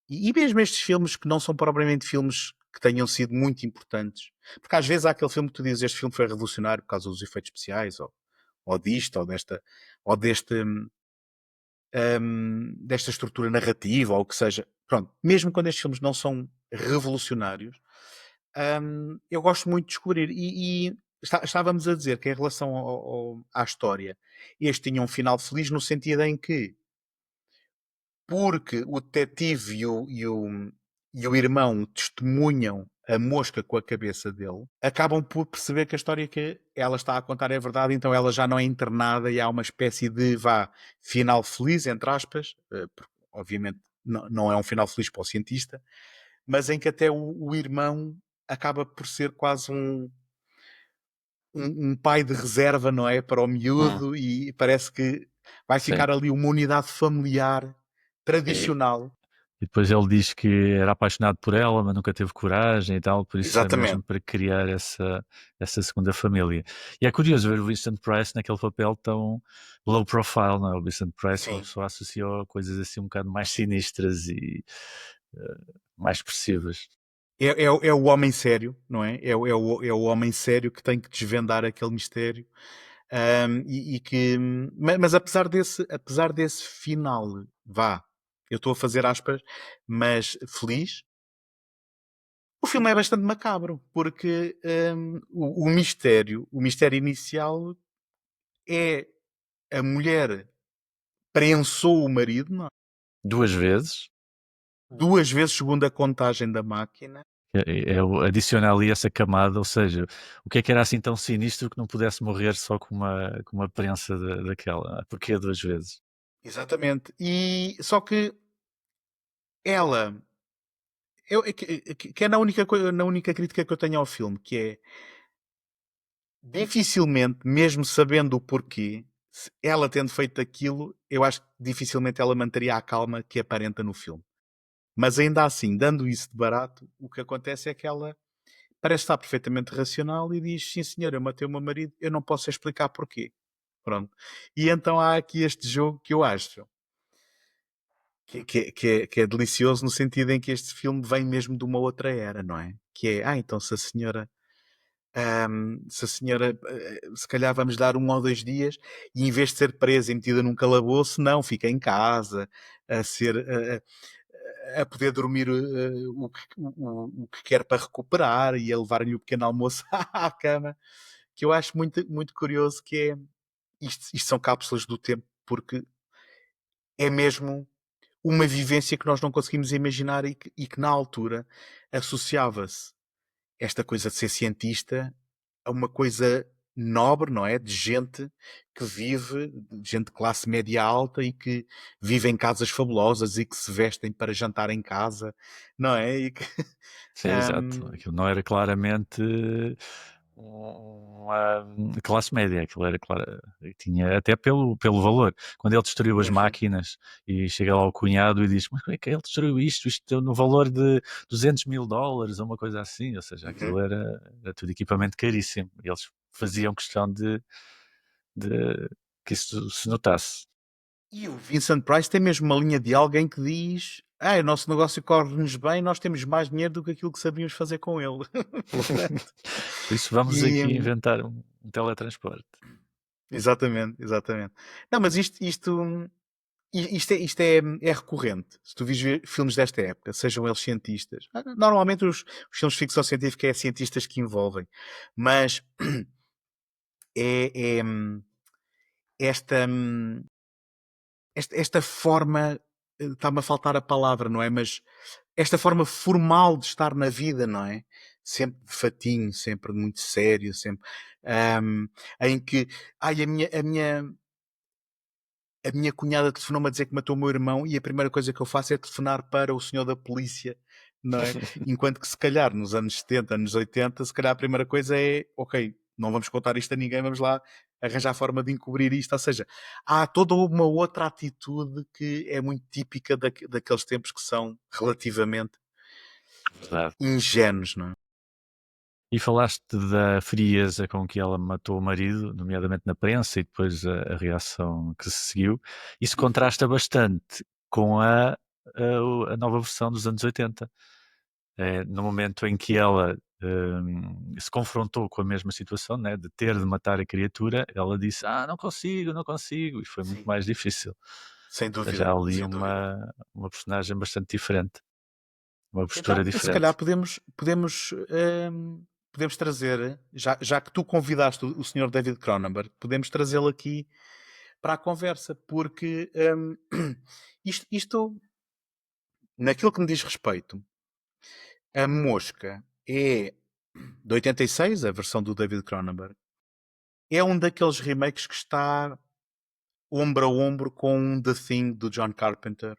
S1: E mesmo estes filmes que não são propriamente filmes que tenham sido muito importantes. Porque às vezes há aquele filme que tu dizes este filme foi revolucionário por causa dos efeitos especiais ou disto ou desta estrutura narrativa ou o que seja. Pronto, mesmo quando estes filmes não são revolucionários, eu gosto muito de descobrir. Estávamos a dizer que em relação à história, este tinha um final feliz no sentido em que, porque o detetive e o irmão testemunham a mosca com a cabeça dele, acabam por perceber que a história que ela está a contar é verdade, então ela já não é internada e há uma espécie de, final feliz, entre aspas, porque obviamente não é um final feliz para o cientista, mas em que até o irmão acaba por ser quase um pai de reserva, não é? Para o miúdo e parece que vai
S2: Sim.
S1: ficar ali uma unidade familiar tradicional.
S2: E depois ele diz que era apaixonado por ela, mas nunca teve coragem e tal, por isso é
S1: Exatamente.
S2: mesmo para criar essa segunda família. E é curioso ver o Vincent Price naquele papel tão low profile, não é? O Vincent Price
S1: Sim.
S2: uma pessoa associou a coisas assim um bocado mais sinistras e mais expressivas.
S1: É o homem sério, não é? É o homem sério que tem que desvendar aquele mistério. Mas apesar desse final, eu estou a fazer aspas, mas feliz, o filme é bastante macabro, porque o mistério inicial é a mulher prensou o marido, não é?
S2: 2 vezes.
S1: 2 vezes segundo a contagem da máquina.
S2: Adiciona ali essa camada, ou seja, o que era assim tão sinistro que não pudesse morrer só com uma prensa daquela? Porquê 2 vezes?
S1: Exatamente. E só que ela, que é na única crítica que eu tenho ao filme, que é dificilmente, mesmo sabendo o porquê, ela tendo feito aquilo, eu acho que dificilmente ela manteria a calma que aparenta no filme. Mas ainda assim, dando isso de barato, o que acontece é que ela parece estar perfeitamente racional e diz: sim senhor, eu matei o meu marido, eu não posso explicar porquê. Pronto. E então há aqui este jogo que eu acho que é delicioso, no sentido em que este filme vem mesmo de uma outra era, não é? Que é, então se a senhora se calhar vamos dar 1 ou 2 dias, e em vez de ser presa e metida num calabouço, não, fica em casa a ser a poder dormir o que quer para recuperar, e a levar-lhe o pequeno almoço à cama, que eu acho muito, muito curioso, que é isto são cápsulas do tempo, porque é mesmo uma vivência que nós não conseguimos imaginar, e que na altura associava-se esta coisa de ser cientista a uma coisa nobre, não é? De gente que vive, de gente de classe média alta, e que vive em casas fabulosas e que se vestem para jantar em casa, não é? E que,
S2: Sim, exato. Aquilo não era claramente uma classe média, aquilo era claro, tinha até pelo valor. Quando ele destruiu as máquinas e chega lá o cunhado e diz: mas como é que ele destruiu isto no valor de $200.000 ou uma coisa assim? Ou seja, aquilo era tudo equipamento caríssimo. E eles faziam questão de que isso se notasse.
S1: E o Vincent Price tem mesmo uma linha de alguém que diz: o nosso negócio corre-nos bem, nós temos mais dinheiro do que aquilo que sabíamos fazer com ele. Portanto,
S2: Por isso vamos
S1: e,
S2: aqui inventar um teletransporte.
S1: exatamente, exatamente. Não, mas isto é recorrente. Se tu vis filmes desta época, sejam eles cientistas, normalmente os filmes de ficção científica é cientistas que envolvem, mas é esta, esta forma, está-me a faltar a palavra, não é? Mas esta forma formal de estar na vida, não é? Sempre de fatinho, sempre muito sério, sempre em que a minha cunhada telefonou-me a dizer que matou o meu irmão, e a primeira coisa que eu faço é telefonar para o senhor da polícia, não é? Enquanto que se calhar nos anos 70, anos 80, se calhar a primeira coisa é: ok, não vamos contar isto a ninguém, vamos lá arranjar forma de encobrir isto. Ou seja, há toda uma outra atitude que é muito típica daqueles tempos, que são relativamente
S2: Verdade.
S1: ingênuos, não é?
S2: E falaste da frieza com que ela matou o marido, nomeadamente na prensa, e depois a reação que se seguiu. Isso contrasta bastante com a nova versão dos anos 80. No momento em que ela se confrontou com a mesma situação, né, de ter de matar a criatura, ela disse: não consigo, não consigo, e foi muito mais difícil.
S1: Sem dúvida.
S2: Já ali
S1: sem dúvida.
S2: uma personagem bastante diferente, uma postura
S1: Então,
S2: diferente.
S1: se calhar podemos trazer, já que tu convidaste o Sr. David Cronenberg, podemos trazê-lo aqui para a conversa, porque isto, naquilo que me diz respeito, a Mosca é de 86, a versão do David Cronenberg, é um daqueles remakes que está ombro a ombro com The Thing, do John Carpenter.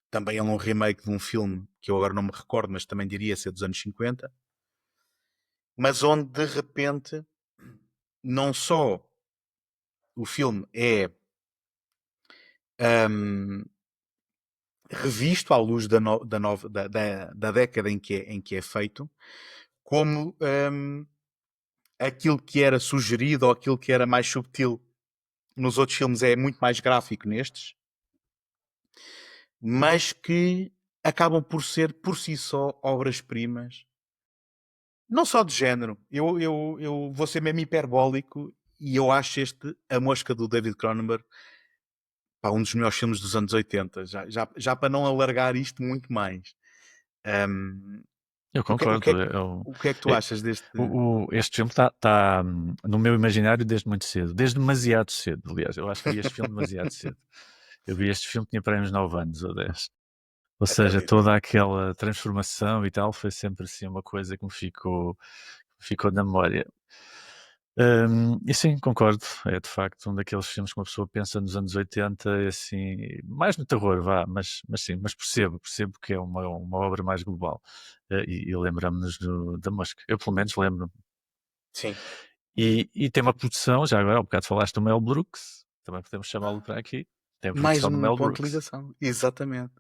S1: Também é um remake de um filme que eu agora não me recordo, mas também diria ser dos anos 50. Mas onde, de repente, não só o filme é revisto à luz da década em que é feito, como aquilo que era sugerido, ou aquilo que era mais subtil nos outros filmes, é muito mais gráfico nestes, mas que acabam por ser, por si só, obras-primas, não só de género. Eu vou ser mesmo hiperbólico, e eu acho A Mosca, do David Cronenberg, um dos melhores filmes dos anos 80, já para não alargar isto muito mais.
S2: Eu concordo.
S1: O que é que tu achas deste?
S2: Este filme está no meu imaginário desde muito cedo, desde demasiado cedo, aliás. Eu acho que vi este filme demasiado cedo. Eu vi este filme, tinha para aí uns 9 anos ou 10. Ou seja,
S1: Acredito.
S2: toda aquela transformação e tal foi sempre assim uma coisa que me ficou na memória. E sim, concordo. É de facto um daqueles filmes que uma pessoa pensa nos anos 80, e assim, mais no terror, vá, mas sim, mas percebo que é uma obra mais global. E lembramos-nos da Mosca. Eu, pelo menos, lembro-me.
S1: Sim.
S2: E tem uma produção, já agora, há um bocado falaste do Mel Brooks, também podemos chamá-lo para aqui. Tem a
S1: Mais
S2: produção do
S1: um
S2: Mel
S1: ponto de
S2: Brooks.
S1: ligação. Exatamente.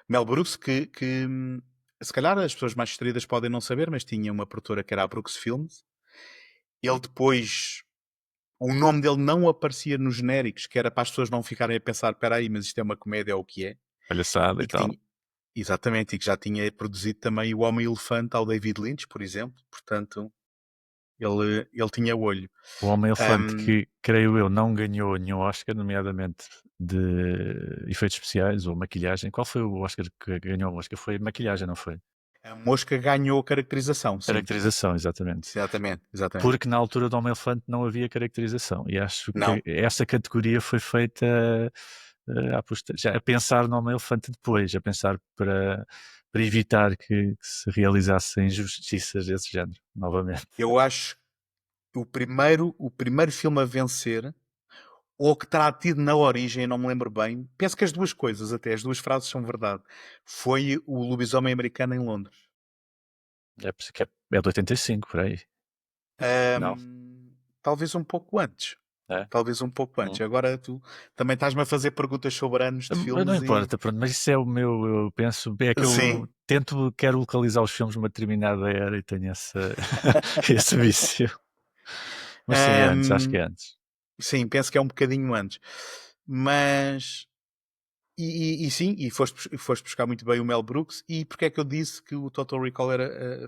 S1: Mel Brooks, se calhar as pessoas mais distraídas podem não saber, mas tinha uma produtora que era a Brooks Films. Ele depois, o nome dele não aparecia nos genéricos, que era para as pessoas não ficarem a pensar, espera aí, mas isto é uma comédia ou o que é?
S2: Palhaçada
S1: E
S2: e
S1: que
S2: tal.
S1: tinha, exatamente, e que já tinha produzido também o Homem-Elefante ao David Lynch, por exemplo. Portanto, ele tinha olho.
S2: O Homem-Elefante,
S1: Ahm,
S2: que creio eu não ganhou nenhum Oscar, nomeadamente de efeitos especiais ou maquilhagem. Qual foi o Oscar que ganhou o Oscar? Foi maquilhagem, não foi?
S1: a Mosca ganhou caracterização, sim.
S2: Caracterização, exatamente.
S1: Exatamente.
S2: Porque na altura do Homem-Elefante não havia caracterização. E acho
S1: Não.
S2: que essa categoria foi feita já a pensar no Homem-Elefante depois, a pensar para evitar que se realizassem injustiças desse género, novamente.
S1: Eu acho que o primeiro filme a vencer, ou que terá tido na origem, não me lembro bem, penso que as duas coisas, até as duas frases são verdade, foi o Lobisomem Americano em Londres.
S2: É por isso que é de 85, por aí. Não?
S1: Talvez um pouco antes.
S2: É?
S1: Talvez um pouco antes. Agora tu também estás-me a fazer perguntas sobre anos de
S2: Mas não
S1: filmes e.
S2: importa, pronto, mas isso é o meu, eu penso, é que eu
S1: Sim.
S2: quero localizar os filmes numa determinada era e tenho esse vício. Mas sim, é antes, acho que
S1: Ahm,
S2: é antes.
S1: sim, penso que é um bocadinho antes. Mas. E sim, foste buscar muito bem o Mel Brooks. E porque é que eu disse que o Total Recall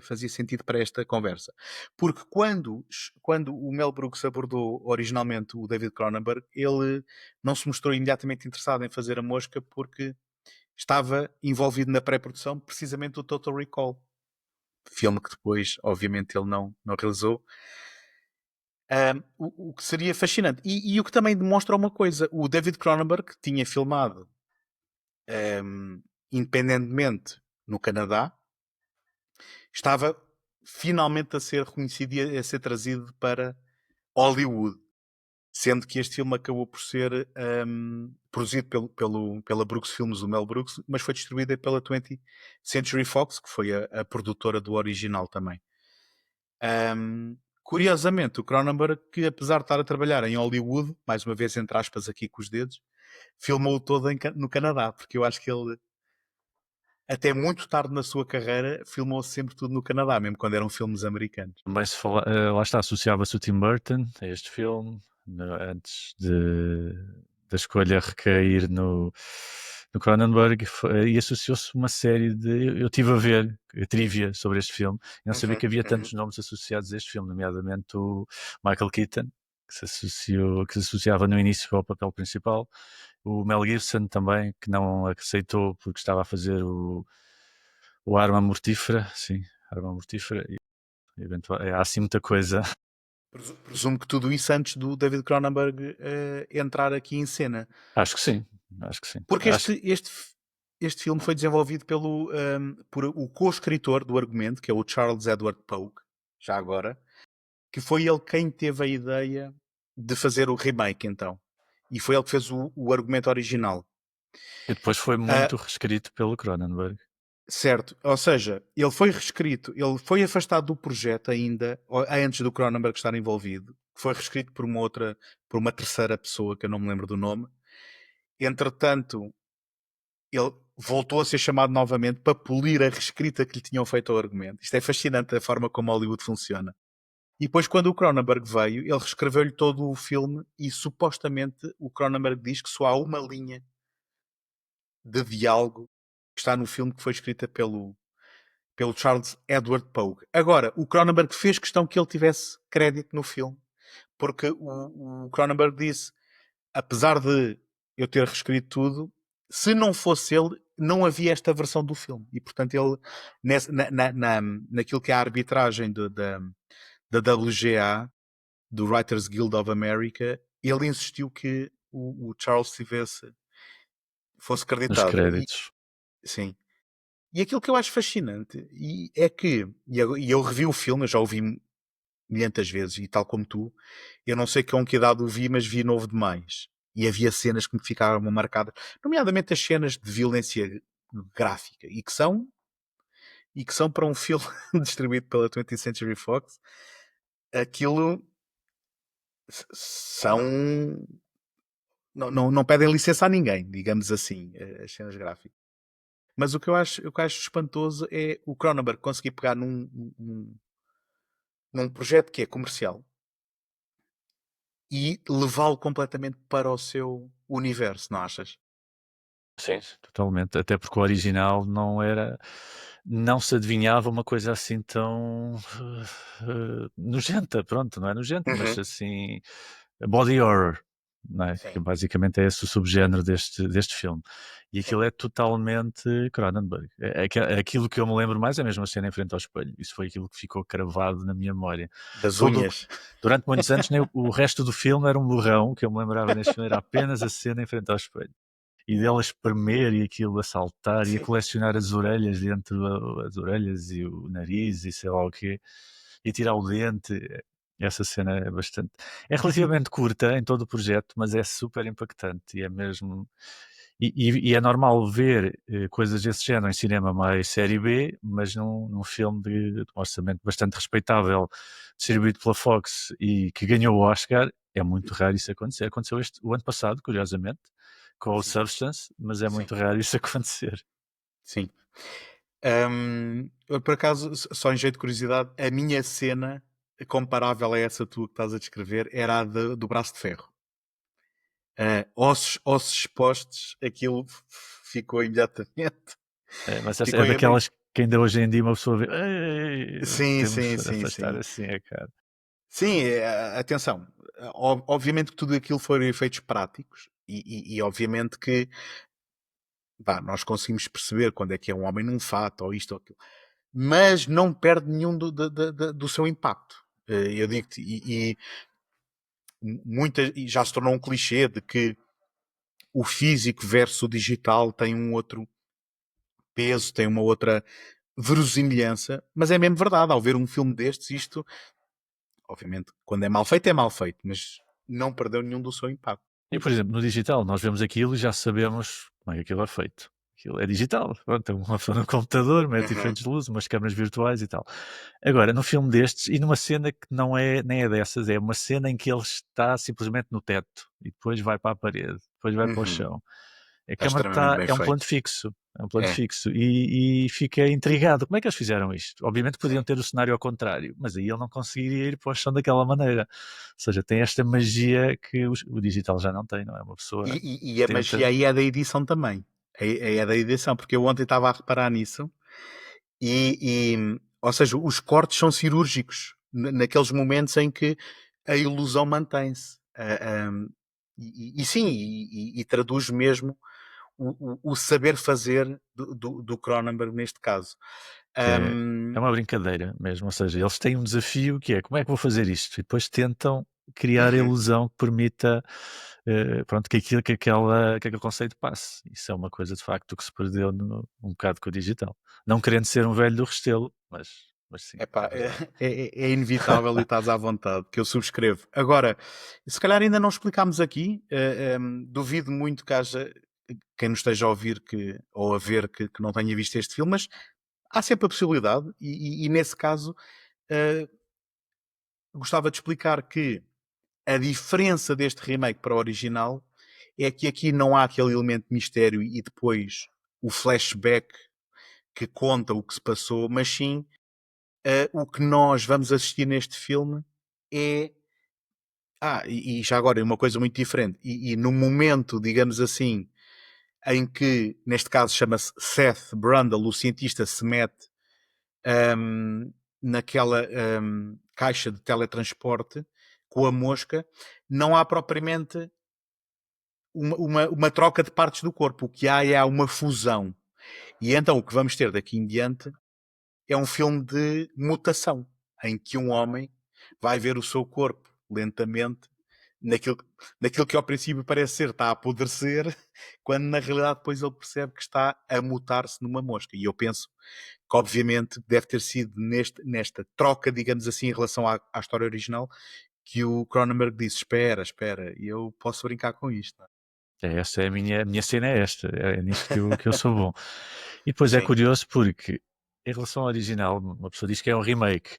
S1: fazia sentido para esta conversa? Porque quando o Mel Brooks abordou originalmente o David Cronenberg, ele não se mostrou imediatamente interessado em fazer a Mosca porque estava envolvido na pré-produção precisamente do Total Recall. Filme que depois, obviamente, ele não realizou. O que seria fascinante. E o que também demonstra uma coisa. O David Cronenberg tinha filmado independentemente no Canadá, estava finalmente a ser reconhecido e a ser trazido para Hollywood. Sendo que este filme acabou por ser produzido pela Brooks Films, do Mel Brooks, mas foi distribuída pela 20th Century Fox, que foi a produtora do original também. Curiosamente, o Cronenberg, que apesar de estar a trabalhar em Hollywood, mais uma vez entre aspas aqui com os dedos, filmou todo no Canadá, porque eu acho que ele, até muito tarde na sua carreira, filmou sempre tudo no Canadá, mesmo quando eram filmes americanos.
S2: Também lá está, associava-se o Tim Burton a este filme, antes da escolha recair no Cronenberg, e associou-se uma série de. Eu estive a ver a trivia sobre este filme e não sabia que havia tantos nomes associados a este filme, nomeadamente o Michael Keaton, que se associava no início ao papel principal, o Mel Gibson também, que não aceitou porque estava a fazer o Arma Mortífera, sim, Arma Mortífera. Há assim muita coisa.
S1: Presumo que tudo isso antes do David Cronenberg entrar aqui em cena.
S2: Acho que sim.
S1: Porque este filme foi desenvolvido por o co-escritor do argumento, que é o Charles Edward Polk, já agora, que foi ele quem teve a ideia de fazer o remake, então. E foi ele que fez o argumento original.
S2: E depois foi muito reescrito pelo Cronenberg.
S1: Certo, ou seja, ele foi reescrito, ele foi afastado do projeto ainda, antes do Cronenberg estar envolvido, foi reescrito por uma terceira pessoa, que eu não me lembro do nome. Entretanto, ele voltou a ser chamado novamente para polir a reescrita que lhe tinham feito ao argumento. Isto é fascinante a forma como Hollywood funciona. E depois, quando o Cronenberg veio, ele reescreveu-lhe todo o filme e supostamente o Cronenberg diz que só há uma linha de diálogo que está no filme que foi escrita pelo Charles Edward Polk. Agora, o Cronenberg fez questão que ele tivesse crédito no filme, porque o Cronenberg disse, apesar de eu ter reescrito tudo, se não fosse ele, não havia esta versão do filme. E, portanto, ele, naquilo que é a arbitragem da WGA, do Writers Guild of America, ele insistiu que o Charles fosse
S2: Nos
S1: creditado.
S2: créditos.
S1: Sim. E aquilo que eu acho fascinante é que, eu revi o filme, eu já o vi milhentas vezes, e tal como tu, eu não sei com que idade o vi, mas vi novo demais. E havia cenas que me ficaram marcadas, nomeadamente as cenas de violência gráfica, e que são para um filme distribuído pela 20th Century Fox, aquilo são... Não pedem licença a ninguém, digamos assim, as cenas gráficas. Mas o que eu acho espantoso é o Cronenberg conseguir pegar num projeto que é comercial e levá-lo completamente para o seu universo, não achas?
S2: Sim, totalmente. Até porque o original não se adivinhava uma coisa assim tão nojenta, pronto, não é nojenta, mas
S1: Uhum.
S2: assim, body horror, não é? Que
S1: Sim.
S2: basicamente é esse o subgénero deste filme. E aquilo é totalmente Cronenberg. Aquilo que eu me lembro mais é mesmo a cena em frente ao espelho. Isso foi aquilo que ficou cravado na minha memória.
S1: Das unhas.
S2: Durante muitos anos, nem o resto do filme era um borrão. O que eu me lembrava neste filme era apenas a cena em frente ao espelho. E dela espremer e aquilo a saltar e a colecionar as orelhas as orelhas e o nariz e sei lá o quê, e tirar o dente. Essa cena é bastante. É relativamente curta em todo o projeto, mas é super impactante e é mesmo. E é normal ver coisas desse género em cinema mais série B, mas num filme de um orçamento bastante respeitável, distribuído pela Fox e que ganhou o Oscar, é muito raro isso acontecer. Aconteceu o ano passado, curiosamente, com o Substance, mas é
S1: Sim.
S2: muito raro isso acontecer.
S1: Sim. Por acaso, só em jeito de curiosidade, a minha cena comparável a essa tua que estás a descrever era a do braço de ferro. Ossos expostos, aquilo ficou imediatamente.
S2: Mas
S1: Ficou
S2: é daquelas que ainda hoje em dia uma pessoa vê, "Ei,
S1: Sim,
S2: temos
S1: sim,
S2: de
S1: sim,
S2: afastar
S1: sim.
S2: assim a cara."
S1: Sim, atenção. Obviamente que tudo aquilo foram efeitos práticos e obviamente que nós conseguimos perceber quando é que é um homem num fato ou isto ou aquilo, mas não perde nenhum do seu impacto. Eu digo-te, e já se tornou um clichê de que o físico versus o digital tem um outro peso, tem uma outra verosimilhança, mas é mesmo verdade. Ao ver um filme destes, isto, obviamente, quando é mal feito, mas não perdeu nenhum do seu impacto.
S2: E, por exemplo, no digital, nós vemos aquilo e já sabemos como é que aquilo é feito. Aquilo é digital. Pronto, é uma pessoa no computador, mete efeitos de luz, umas câmaras virtuais e tal. Agora, num filme destes, e numa cena que não é nem é dessas, é uma cena em que ele está simplesmente no teto e depois vai para a parede, depois vai para o
S1: Uhum.
S2: chão. A
S1: Está
S2: câmara
S1: extremamente bem
S2: é um plano
S1: feito.
S2: fixo. É um plano
S1: É.
S2: fixo. E fica intrigado. Como é que eles fizeram isto? Obviamente podiam ter o cenário ao contrário, mas aí ele não conseguiria ir para o chão daquela maneira. Ou seja, tem esta magia que o digital já não tem, não é? Uma pessoa
S1: E a
S2: tenta.
S1: magia aí é da edição também. É da edição, porque eu ontem estava a reparar nisso ou seja, os cortes são cirúrgicos naqueles momentos em que a ilusão mantém-se. Sim, e traduz mesmo o saber fazer do Cronenberg neste caso.
S2: É uma brincadeira mesmo. Ou seja, eles têm um desafio que é como é que vou fazer isto? E depois tentam criar a ilusão que permita pronto, que aquele conceito passe. Isso é uma coisa de facto que se perdeu um bocado com o digital. Não querendo ser um velho do Restelo, mas sim,
S1: Epá,
S2: é verdade.
S1: é inevitável e estás à vontade, que eu subscrevo. Agora, se calhar ainda não explicámos aqui, duvido muito que haja quem nos esteja a ouvir ou a ver que não tenha visto este filme, mas há sempre a possibilidade, e nesse caso gostava de explicar que a diferença deste remake para o original é que aqui não há aquele elemento de mistério e depois o flashback que conta o que se passou, mas sim o que nós vamos assistir neste filme é. E já agora, uma coisa muito diferente. E no momento, digamos assim, em que, neste caso, chama-se Seth Brundle, o cientista, se mete naquela caixa de teletransporte com a mosca, não há propriamente uma troca de partes do corpo. O que há é uma fusão. E então o que vamos ter daqui em diante é um filme de mutação, em que um homem vai ver o seu corpo lentamente naquilo, naquilo que ao princípio parece ser, está a apodrecer, quando na realidade depois ele percebe que está a mutar-se numa mosca. E eu penso que obviamente deve ter sido nesta troca, digamos assim, em relação à história original, que o Cronenberg disse, espera, eu posso brincar com isto.
S2: Esta é a minha cena, é esta, é nisto que eu sou bom. E depois é
S1: Sim.
S2: curioso porque, em relação ao original, uma pessoa diz que é um remake,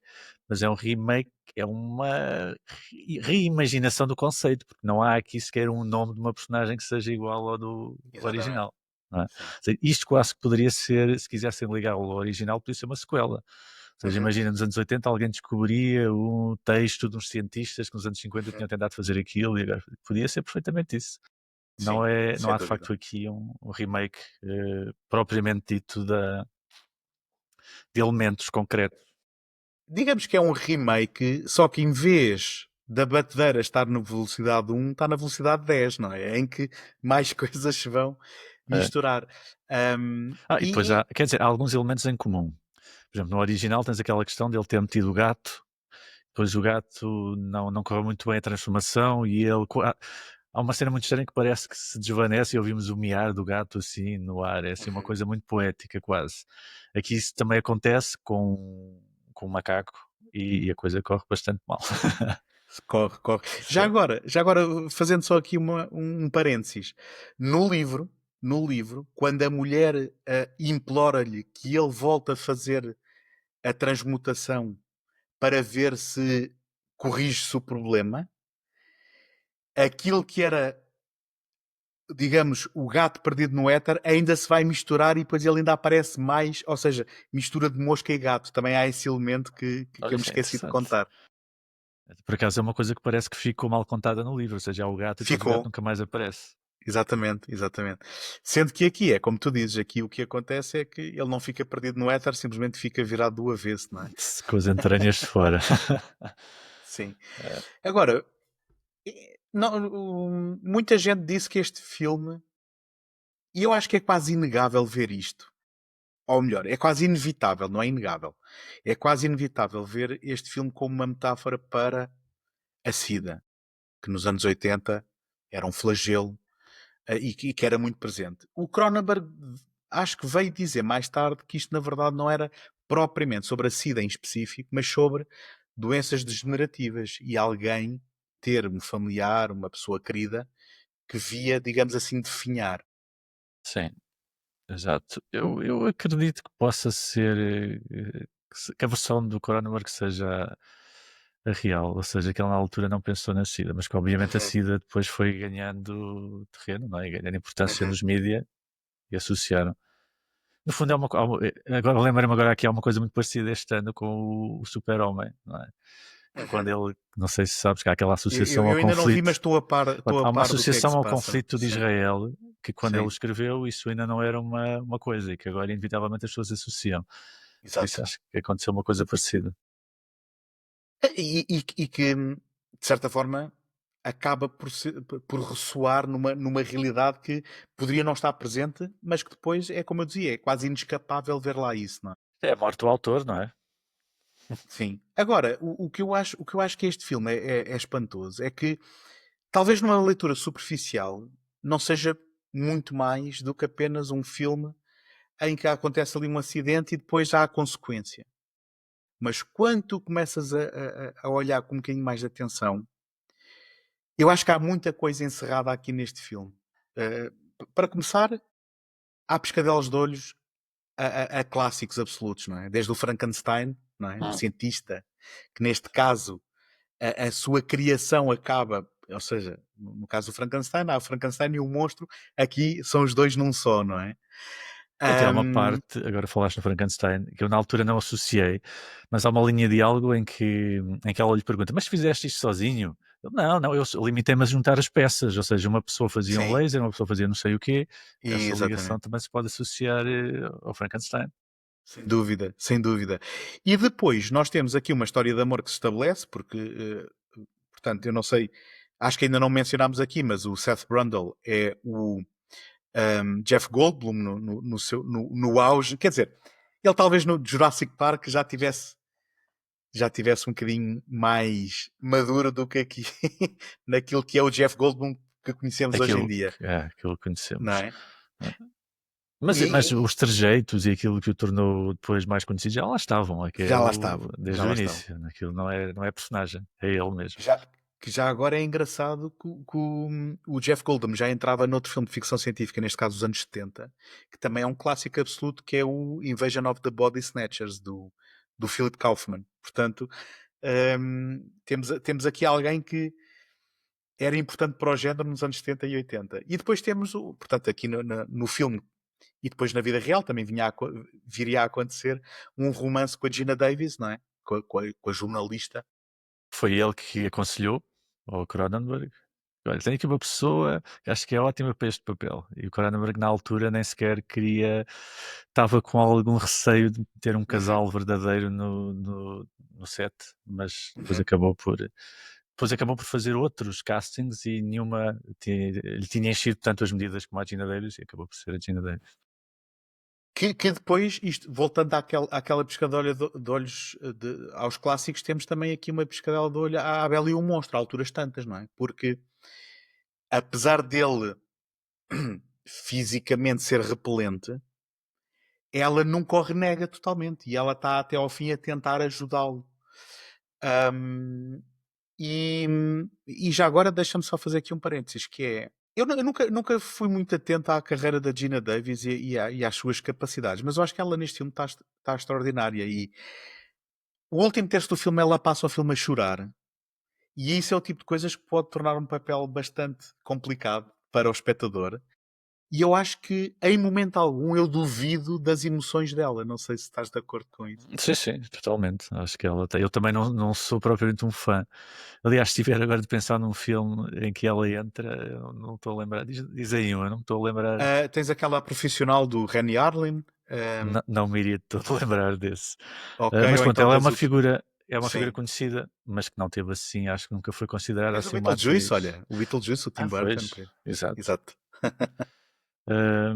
S2: mas é um remake, é uma reimaginação do conceito, porque não há aqui sequer um nome de uma personagem que seja igual ao do
S1: Exatamente.
S2: original. Não é?
S1: Sim.
S2: Ou seja, isto quase que poderia ser, se quisessem ligá-lo ao original, podia ser uma sequela. Ou seja, imagina, nos anos 80 alguém descobria um texto de uns cientistas que nos anos 50 tinham tentado fazer aquilo, e agora podia ser perfeitamente isso.
S1: Sim,
S2: Não
S1: sem
S2: há de
S1: dúvida.
S2: facto aqui um remake propriamente dito de elementos concretos.
S1: Digamos que é um remake, só que em vez da batedeira estar na velocidade 1, está na velocidade 10, não é? Em que mais coisas se vão misturar.
S2: E depois há, quer dizer, há alguns elementos em comum. Por exemplo, no original tens aquela questão de ele ter metido o gato, depois o gato não correu muito bem a transformação e ele... Há uma cena muito estranha que parece que se desvanece e ouvimos o miar do gato assim no ar. É assim uma coisa muito poética quase. Aqui isso também acontece com o macaco e a coisa corre bastante mal.
S1: Corre. Já agora, fazendo só aqui um parênteses. No livro, quando a mulher implora-lhe que ele volte a fazer a transmutação para ver se corrige-se o problema, aquilo que era, digamos, o gato perdido no éter ainda se vai misturar e depois ele ainda aparece mais, ou seja, mistura de mosca e gato. Também há esse elemento que eu me
S2: Isso é
S1: esqueci de
S2: interessante.
S1: contar.
S2: Por acaso é uma coisa que parece que ficou mal contada no livro, ou seja, há o gato e depois o gato
S1: Ficou.
S2: nunca mais aparece.
S1: Exatamente. Sendo que aqui é, como tu dizes, aqui o que acontece é que ele não fica perdido no éter, simplesmente fica virado do avesso, não é?
S2: Com as entranhas de fora.
S1: Sim. Agora, muita gente disse que este filme, e eu acho que é quase inegável ver isto, ou melhor, é quase inevitável, não é inegável, é quase inevitável ver este filme como uma metáfora para a SIDA, que nos anos 80 era um flagelo e que era muito presente. O Cronenberg acho que veio dizer mais tarde que isto na verdade não era propriamente sobre a SIDA em específico, mas sobre doenças degenerativas e alguém ter um familiar, uma pessoa querida, que via, digamos assim, definhar.
S2: Sim, exato. Eu acredito que possa ser que a versão do Cronenberg seja a real, ou seja, que ele na altura não pensou na SIDA, mas que obviamente a SIDA depois foi ganhando terreno, não é? E ganhando importância nos mídias e associaram. No fundo, agora lembro-me agora aqui há uma coisa muito parecida este ano com o Super-Homem, não é? Quando ele, não sei se sabes que há aquela associação
S1: Eu
S2: ao
S1: ainda não vi, mas
S2: conflito.
S1: estou a par
S2: Há uma
S1: do que é que
S2: associação
S1: se
S2: ao
S1: passa.
S2: conflito de
S1: Sim.
S2: Israel que quando ele
S1: Sim.
S2: escreveu isso ainda não era uma coisa e que agora inevitavelmente as pessoas associam. Por isso
S1: Exato.
S2: acho que aconteceu uma coisa parecida.
S1: E que, de certa forma, acaba por ressoar numa realidade que poderia não estar presente, mas que depois é como eu dizia, é quase inescapável ver lá isso, não é?
S2: É a morte do autor, não é?
S1: Sim. Agora, o que eu acho que este filme é espantoso é que, talvez numa leitura superficial, não seja muito mais do que apenas um filme em que acontece ali um acidente e depois há a consequência. Mas quando tu começas a olhar com um bocadinho mais de atenção, eu acho que há muita coisa encerrada aqui neste filme. Para começar, há pescadelos de olhos a clássicos absolutos, não é? Desde o Frankenstein, não é? O cientista, que neste caso a sua criação acaba, ou seja, no caso do Frankenstein, há o Frankenstein e o monstro, aqui são os dois num só, não é?
S2: Até há uma parte, agora falaste no Frankenstein, que eu na altura não associei, mas há uma linha de diálogo em que ela lhe pergunta: mas fizeste isto sozinho? Não, eu limitei-me a juntar as peças, ou seja, uma pessoa fazia um
S1: Sim,
S2: laser, uma pessoa fazia não sei o quê. Essa ligação
S1: exatamente.
S2: também se pode associar ao Frankenstein.
S1: Sem dúvida. E depois nós temos aqui uma história de amor que se estabelece, porque, portanto, eu não sei, acho que ainda não mencionámos aqui, mas o Seth Brundle é o Jeff Goldblum no auge. Quer dizer, ele talvez no Jurassic Park já tivesse já tivesse um bocadinho mais maduro do que aqui, naquilo que é o Jeff Goldblum que conhecemos hoje em dia,
S2: Aquilo que
S1: não
S2: conhecemos.
S1: é?
S2: Mas os trejeitos e aquilo que o tornou depois mais conhecido já lá estavam,
S1: Já lá estava,
S2: desde
S1: já
S2: o
S1: lá
S2: início. Aquilo não é personagem, é ele mesmo.
S1: que já agora é engraçado que o Jeff Goldblum já entrava noutro filme de ficção científica, neste caso dos anos 70, que também é um clássico absoluto, que é o Invasion of the Body Snatchers, do Philip Kaufman. Portanto, temos aqui alguém que era importante para o género nos anos 70 e 80. E depois temos, portanto, aqui no filme, e depois na vida real também viria a acontecer um romance com a Gina Davis, não é? Com a jornalista.
S2: Foi ele que aconselhou ao Cronenberg. Olha, tem aqui uma pessoa que acho que é ótima para este papel. E o Cronenberg, na altura, nem sequer estava com algum receio de ter um casal verdadeiro no set, mas depois acabou por fazer outros castings e nenhuma lhe tinha enchido tanto as medidas como a Gina Davis e acabou por ser a Gina Davis.
S1: Que depois, isto, voltando àquela piscadela de olhos aos clássicos, temos também aqui uma piscadela de olho à Bela e o Monstro, a alturas tantas, não é? Porque, apesar dele fisicamente ser repelente, ela nunca o renega totalmente e ela está até ao fim a tentar ajudá-lo. E já agora deixa-me só fazer aqui um parênteses, que é, eu nunca fui muito atento à carreira da Gina Davis e às suas capacidades, mas eu acho que ela neste filme está extraordinária. E o último terço do filme ela passa o filme a chorar, e isso é o tipo de coisas que pode tornar um papel bastante complicado para o espectador. E eu acho que em momento algum eu duvido das emoções dela. Não sei se estás de acordo com isso.
S2: Sim, totalmente. Acho que ela tem. Eu também não sou propriamente um fã. Aliás, se tiver agora de pensar num filme em que ela entra, eu não estou a lembrar. Diz aí eu não me estou a lembrar.
S1: Tens aquela profissional do Rennie Harlin.
S2: Não me iria todo lembrar desse.
S1: Ok,
S2: Mas
S1: ou
S2: pronto,
S1: então
S2: ela é
S1: tens
S2: uma
S1: o...
S2: figura. É uma
S1: Sim.
S2: figura conhecida, mas que não teve assim, acho que nunca foi considerada
S1: Tens
S2: assim
S1: o
S2: uma
S1: Beetlejuice,
S2: atriz.
S1: olha, o Beetlejuice, o Tim Burton.
S2: Exato.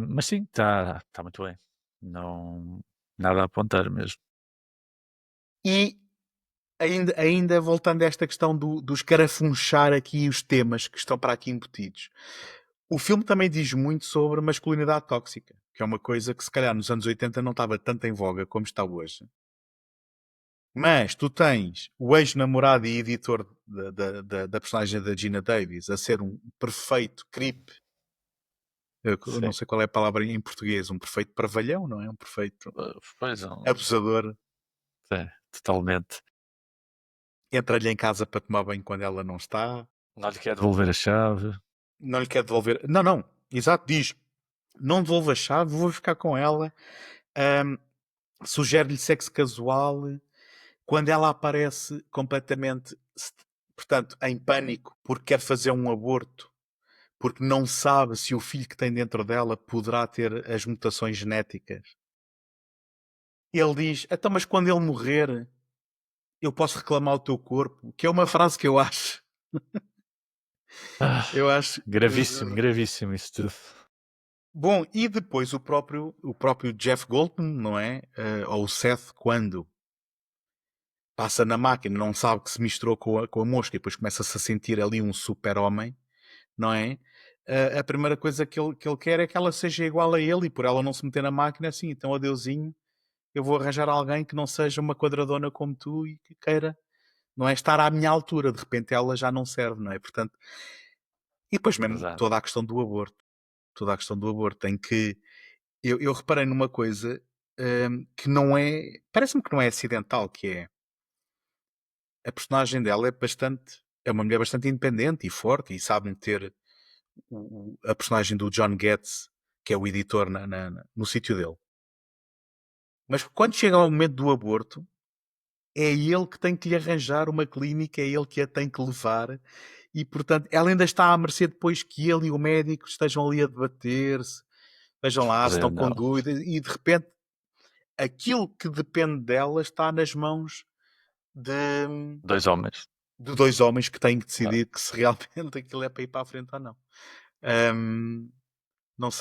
S2: Mas sim, está muito bem. Não, nada a apontar mesmo.
S1: E ainda voltando a esta questão do escarafunchar aqui os temas que estão para aqui embutidos. O filme também diz muito sobre masculinidade tóxica, que é uma coisa que se calhar nos anos 80 não estava tanto em voga como está hoje. Mas tu tens o ex-namorado e editor da personagem da Gina Davis a ser um perfeito creep. Eu não sei qual é a palavra em português. Um perfeito parvalhão, não é? Um perfeito abusador.
S2: Totalmente.
S1: Entra-lhe em casa para tomar banho quando ela não está.
S2: Não lhe quer devolver a chave.
S1: Não lhe quer devolver. Não. Exato, diz. Não devolvo a chave, vou ficar com ela. Sugere-lhe sexo casual. Quando ela aparece completamente, portanto, em pânico, porque quer fazer um aborto, porque não sabe se o filho que tem dentro dela poderá ter as mutações genéticas. Ele diz, então, mas quando ele morrer, eu posso reclamar o teu corpo, que é uma frase que eu acho. Eu acho...
S2: Gravíssimo isso tudo.
S1: Bom, e depois o próprio Jeff Goldblum, não é? Ou o Seth, quando passa na máquina, não sabe que se misturou com a mosca e depois começa-se a sentir ali um super-homem, não é? A primeira coisa que ele quer é que ela seja igual a ele, e por ela não se meter na máquina, assim, então adeusinho, eu vou arranjar alguém que não seja uma quadradona como tu e que queira, não é, estar à minha altura. De repente ela já não serve, não é? Portanto, e depois mesmo toda a questão do aborto, em que eu reparei numa coisa que não é, parece-me que não é acidental, que é a personagem dela é uma mulher bastante independente e forte e sabe meter a personagem do John Getz, que é o editor, no sítio dele. Mas quando chega ao momento do aborto, é ele que tem que lhe arranjar uma clínica, é ele que a tem que levar, e portanto ela ainda está à mercê depois que ele e o médico estejam ali a debater-se, vejam lá, se estão com dúvidas, e de repente aquilo que depende dela está nas mãos de dois homens que têm que decidir que se realmente aquilo é para ir para a frente ou não.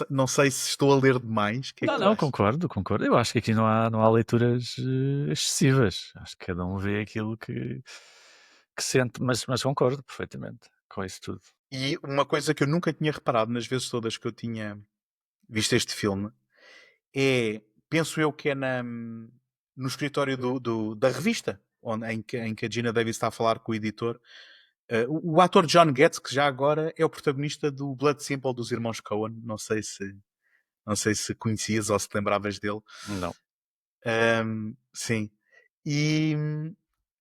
S1: Não sei se estou a ler demais. O que é que
S2: Não,
S1: tu
S2: não,
S1: achas?
S2: concordo. Eu acho que aqui não há leituras excessivas. Acho que cada um vê aquilo que sente, mas concordo perfeitamente com isso tudo.
S1: E uma coisa que eu nunca tinha reparado nas vezes todas que eu tinha visto este filme é, penso eu que é no escritório da revista, em que a Gina Davis está a falar com o editor. O ator John Getz, que já agora é o protagonista do Blood Simple dos irmãos Coen. Não sei se conhecias ou se te lembravas dele.
S2: Não.
S1: Sim. E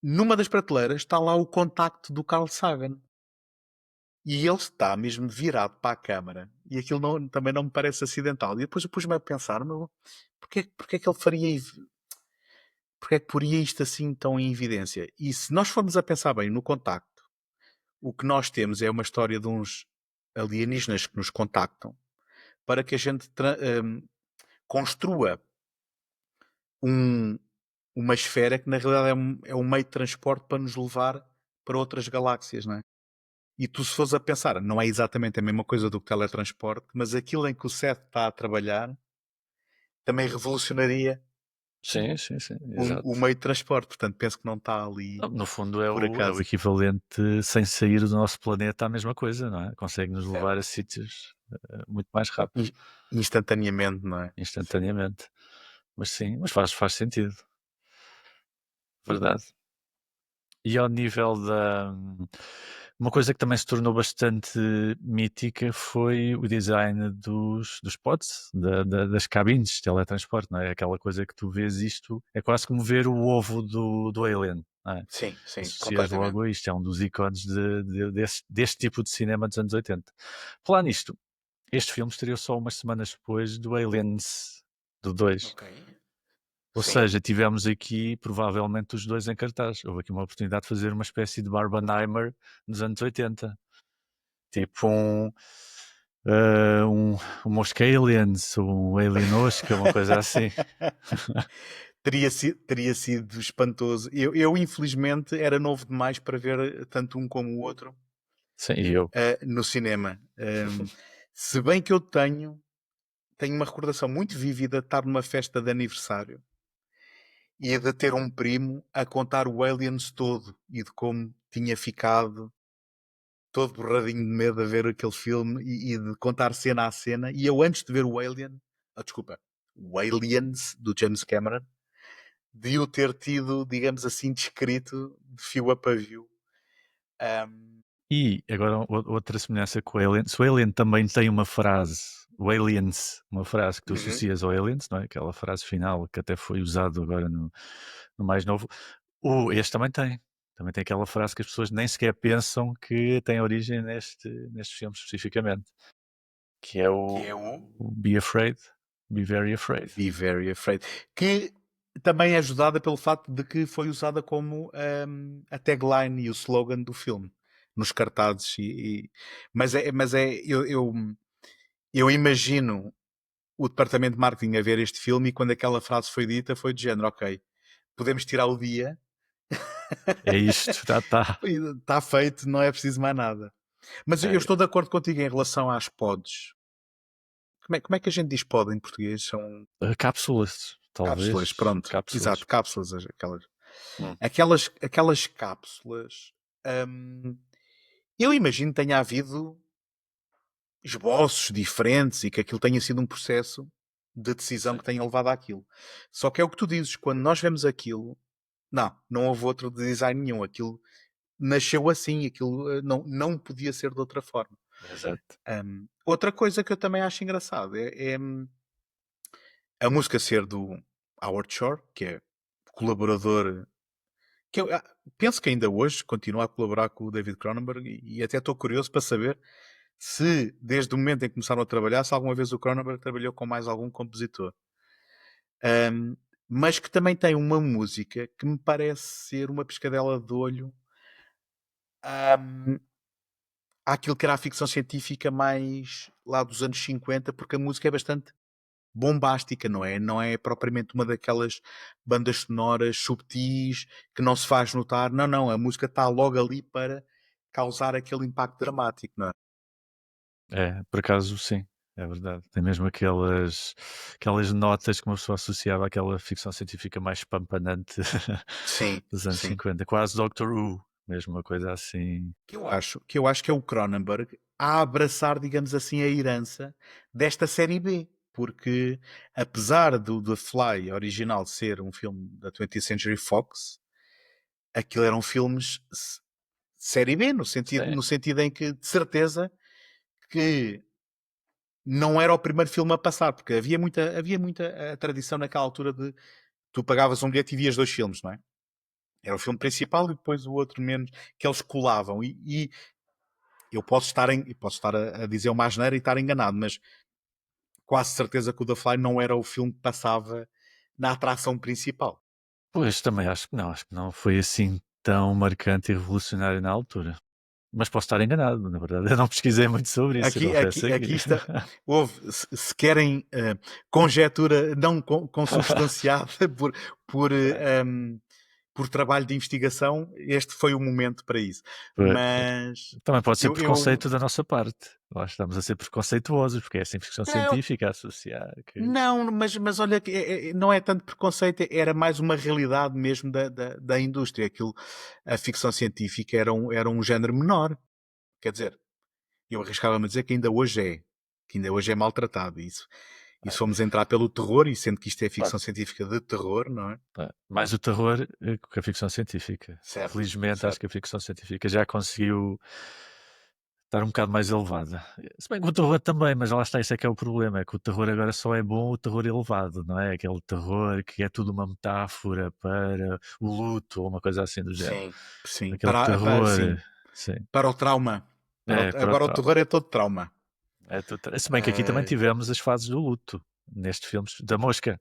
S1: numa das prateleiras está lá o contacto do Carl Sagan. E ele está mesmo virado para a câmara. E aquilo também não me parece acidental. E depois eu pus-me a pensar, meu, porque é que ele faria... Porque é que poria isto assim tão em evidência? E se nós formos a pensar bem no contacto, o que nós temos é uma história de uns alienígenas que nos contactam para que a gente construa uma esfera que na realidade é um meio de transporte para nos levar para outras galáxias, não é? E tu, se fores a pensar, não é exatamente a mesma coisa do que teletransporte, mas aquilo em que o Seth está a trabalhar também revolucionaria
S2: Sim, exato.
S1: o meio de transporte. Portanto, penso que não está ali
S2: Não, no fundo é
S1: por
S2: o
S1: acaso.
S2: equivalente, sem sair do nosso planeta, à mesma coisa, não é? Consegue nos levar a sítios muito mais rápido,
S1: Instantaneamente, não é?
S2: instantaneamente. Mas sim, mas faz sentido. Verdade. E ao nível da... Uma coisa que também se tornou bastante mítica foi o design dos pods, das cabines de teletransporte, não é? Aquela coisa que tu vês isto, é quase como ver o ovo do Alien, não é?
S1: Sim,
S2: Associas
S1: completamente.
S2: logo a isto, é um dos ícones deste tipo de cinema dos anos 80. Falar nisto, este filme estreou só umas semanas depois do Aliens, do 2.
S1: Ok.
S2: Ou
S1: Sim.
S2: seja, tivemos aqui provavelmente os dois em cartaz. Houve aqui uma oportunidade de fazer uma espécie de Barbenheimer nos anos 80. Tipo um Mosca Aliens, um Alien Oscar, uma coisa assim.
S1: Teria sido espantoso. Eu, infelizmente, era novo demais para ver tanto um como o outro
S2: Sim, e eu.
S1: no cinema. Se bem que eu tenho uma recordação muito vívida de estar numa festa de aniversário e de ter um primo a contar o Aliens todo e de como tinha ficado todo borradinho de medo a ver aquele filme e de contar cena a cena. E eu, antes de ver o o Aliens do James Cameron, de o ter tido, digamos assim, descrito de fio a pavio.
S2: E agora outra semelhança com o Alien. Se o Alien também tem uma frase, o Aliens, uma frase que tu associas ao Aliens, não é? Aquela frase final que até foi usado agora no mais novo. Este também tem. Também tem aquela frase que as pessoas nem sequer pensam que tem origem neste filme especificamente. Que é o Be Afraid, Be Very Afraid.
S1: Be Very Afraid. Que também é ajudada pelo facto de que foi usada como a tagline e o slogan do filme nos cartazes. Mas eu imagino o departamento de marketing a ver este filme e quando aquela frase foi dita foi de género, ok, podemos tirar o dia.
S2: É isto, está.
S1: Está feito, não é preciso mais nada. Mas eu estou de acordo contigo em relação às pods. Como é que a gente diz pod em português? São
S2: Cápsulas, talvez.
S1: cápsulas, pronto.
S2: Cápsulas.
S1: Exato, cápsulas. Aquelas cápsulas. Eu imagino que tenha havido esboços diferentes e que aquilo tenha sido um processo de decisão que tenha levado àquilo. Só que é o que tu dizes, quando nós vemos aquilo, não houve outro design nenhum. Aquilo nasceu assim, aquilo não podia ser de outra forma.
S2: Exato.
S1: Outra coisa que eu também acho engraçado é a música ser do Howard Shore, que é colaborador, que eu penso que ainda hoje continua a colaborar com o David Cronenberg e até estou curioso para saber se desde o momento em que começaram a trabalhar, se alguma vez o Cronenberg trabalhou com mais algum compositor. Mas que também tem uma música que me parece ser uma pescadela de olho àquilo que era a ficção científica mais lá dos anos 50, porque a música é bastante bombástica, não é? Não é propriamente uma daquelas bandas sonoras subtis que não se faz notar. Não, a música está logo ali para causar aquele impacto dramático, não é?
S2: É, por acaso sim. É verdade. Tem mesmo aquelas notas que uma pessoa associava àquela ficção científica mais pampanante
S1: Sim,
S2: dos anos
S1: sim.
S2: 50, quase Doctor Who, mesmo uma coisa assim.
S1: Que eu acho que é o Cronenberg a abraçar, digamos assim, a herança desta série B. Porque, apesar do The Fly original ser um filme da 20th Century Fox, aquilo eram filmes série B, no sentido,
S2: Sim.
S1: no sentido em que, de certeza, que não era o primeiro filme a passar, porque havia muita tradição naquela altura de tu pagavas um bilhete e vias 2 filmes, não é? Era o filme principal e depois o outro menos, que eles colavam. E eu posso estar a dizer uma asneira e estar enganado, mas quase certeza que o The Fly não era o filme que passava na atração principal.
S2: Pois, também acho que não foi assim tão marcante e revolucionário na altura. Mas posso estar enganado, na verdade. Eu não pesquisei muito sobre isso, eu
S1: Aqui,
S2: confesso
S1: aqui,
S2: aqui.
S1: aqui está. Se querem conjetura não consubstanciada por, por trabalho de investigação, este foi o momento para isso.
S2: Pois.
S1: Mas
S2: Também pode ser
S1: eu
S2: preconceito da nossa parte. Lá estamos a ser preconceituosos, porque é assim ficção
S1: não,
S2: científica a associar.
S1: não, mas olha, que não é tanto preconceito, era mais uma realidade mesmo da indústria. A ficção científica era um género menor. Quer dizer, eu arriscava-me a dizer que ainda hoje é maltratado. E se formos entrar pelo terror, e sendo que isto é ficção científica de terror, não é?
S2: Mais o terror que a ficção científica.
S1: Certo,
S2: Felizmente, acho
S1: certo.
S2: que a ficção científica já conseguiu estar um bocado mais elevada. Se bem que o terror também, mas lá está, isso é que é o problema, é que o terror agora só é bom o terror elevado, não é? Aquele terror que é tudo uma metáfora para o luto ou uma coisa assim do género.
S1: Sim, sim.
S2: Aquele terror,
S1: Sim,
S2: sim,
S1: para o trauma.
S2: para o
S1: Agora o
S2: trauma.
S1: terror é todo trauma.
S2: Se bem que aqui também
S1: Eh,
S2: tivemos as fases do luto, nestes filmes da Mosca,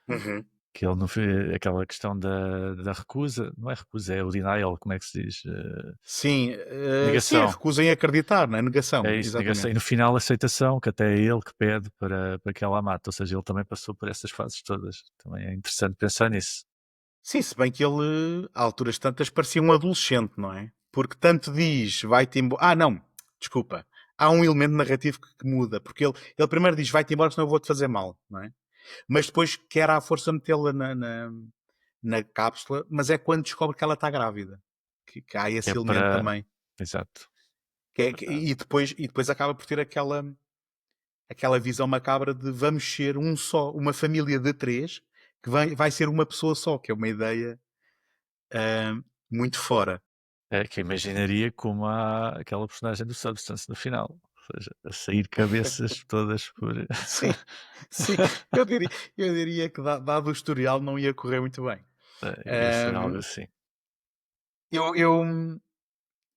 S1: uhum.
S2: que ele não fez aquela questão da recusa, não é recusa, é o denial, como é que se diz?
S1: Sim,
S2: Negação.
S1: recusem acreditar, não é? Negação,
S2: É isso, negação. E
S1: exatamente.
S2: no final, aceitação, que até é ele que pede para que ela a mate. Ou seja, ele também passou por essas fases todas. Também é interessante pensar nisso.
S1: Sim, se bem que ele, a alturas tantas, parecia um adolescente, não é? Porque tanto diz, vai-te embora. Ah, não, desculpa. Há um elemento narrativo que muda, porque ele primeiro diz, vai-te embora, senão eu vou-te fazer mal, não é? Mas depois quer à força metê-la na cápsula, mas é quando descobre que ela está grávida. Que há
S2: Que é
S1: esse elemento
S2: para.
S1: também.
S2: Exato.
S1: E depois acaba por ter aquela visão macabra de vamos ser um só, uma família de 3, que vai ser uma pessoa só, que é uma ideia ah, muito fora.
S2: É que imaginaria como há aquela personagem do Substance no final. Ou seja, a sair cabeças todas por.
S1: Sim, sim. Eu diria que, dado o historial, não ia correr muito bem.
S2: Ia ser algo
S1: Ahm,
S2: assim.
S1: eu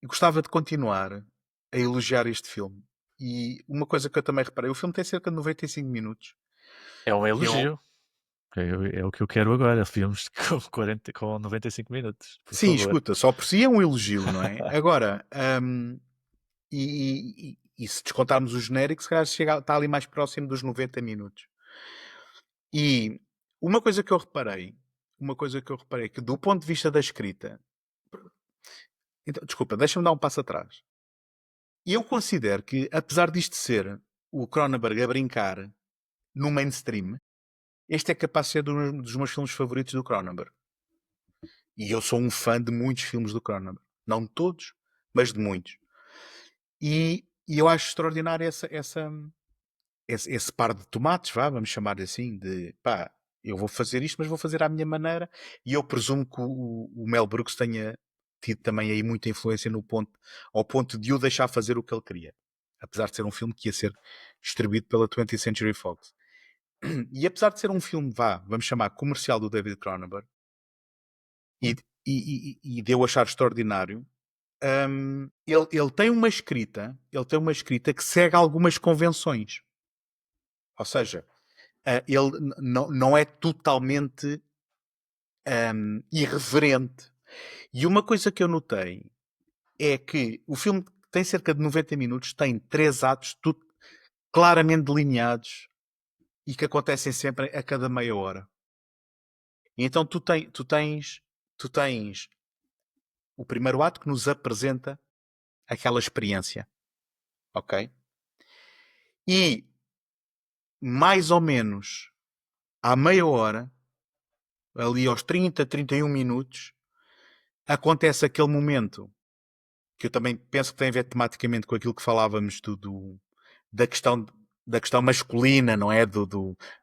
S1: gostava de continuar a elogiar este filme. E uma coisa que eu também reparei, o filme tem cerca de 95 minutos.
S2: É um
S1: E
S2: elogio. É o que eu quero agora. Filmes com 95 minutos, por
S1: sim,
S2: favor.
S1: escuta, só por si é um elogio, não é? Agora, e se descontarmos o genérico, se calhar está ali mais próximo dos 90 minutos. E uma coisa que eu reparei, que do ponto de vista da escrita, então, desculpa, deixa-me dar um passo atrás. Eu considero que, apesar disto ser o Cronenberg a brincar no mainstream, este é capaz de ser um dos meus filmes favoritos do Cronenberg. E eu sou um fã de muitos filmes do Cronenberg. Não de todos, mas de muitos. E eu acho extraordinário esse par de tomates, vamos chamar assim, de pá, eu vou fazer isto, mas vou fazer à minha maneira. E eu presumo que o Mel Brooks tenha tido também aí muita influência ao ponto de o deixar fazer o que ele queria. Apesar de ser um filme que ia ser distribuído pela 20th Century Fox. E apesar de ser um filme, vamos chamar comercial do David Cronenberg, e de eu achar extraordinário, ele tem uma escrita que segue algumas convenções. Ou seja, ele não é totalmente irreverente. E uma coisa que eu notei é que o filme tem cerca de 90 minutos, tem 3 atos tudo claramente delineados e que acontecem sempre a cada meia hora. E então tu tens o primeiro ato que nos apresenta aquela experiência, ok? E mais ou menos à meia hora, ali aos 30, 31 minutos, acontece aquele momento que eu também penso que tem a ver tematicamente com aquilo que falávamos da questão masculina, não é?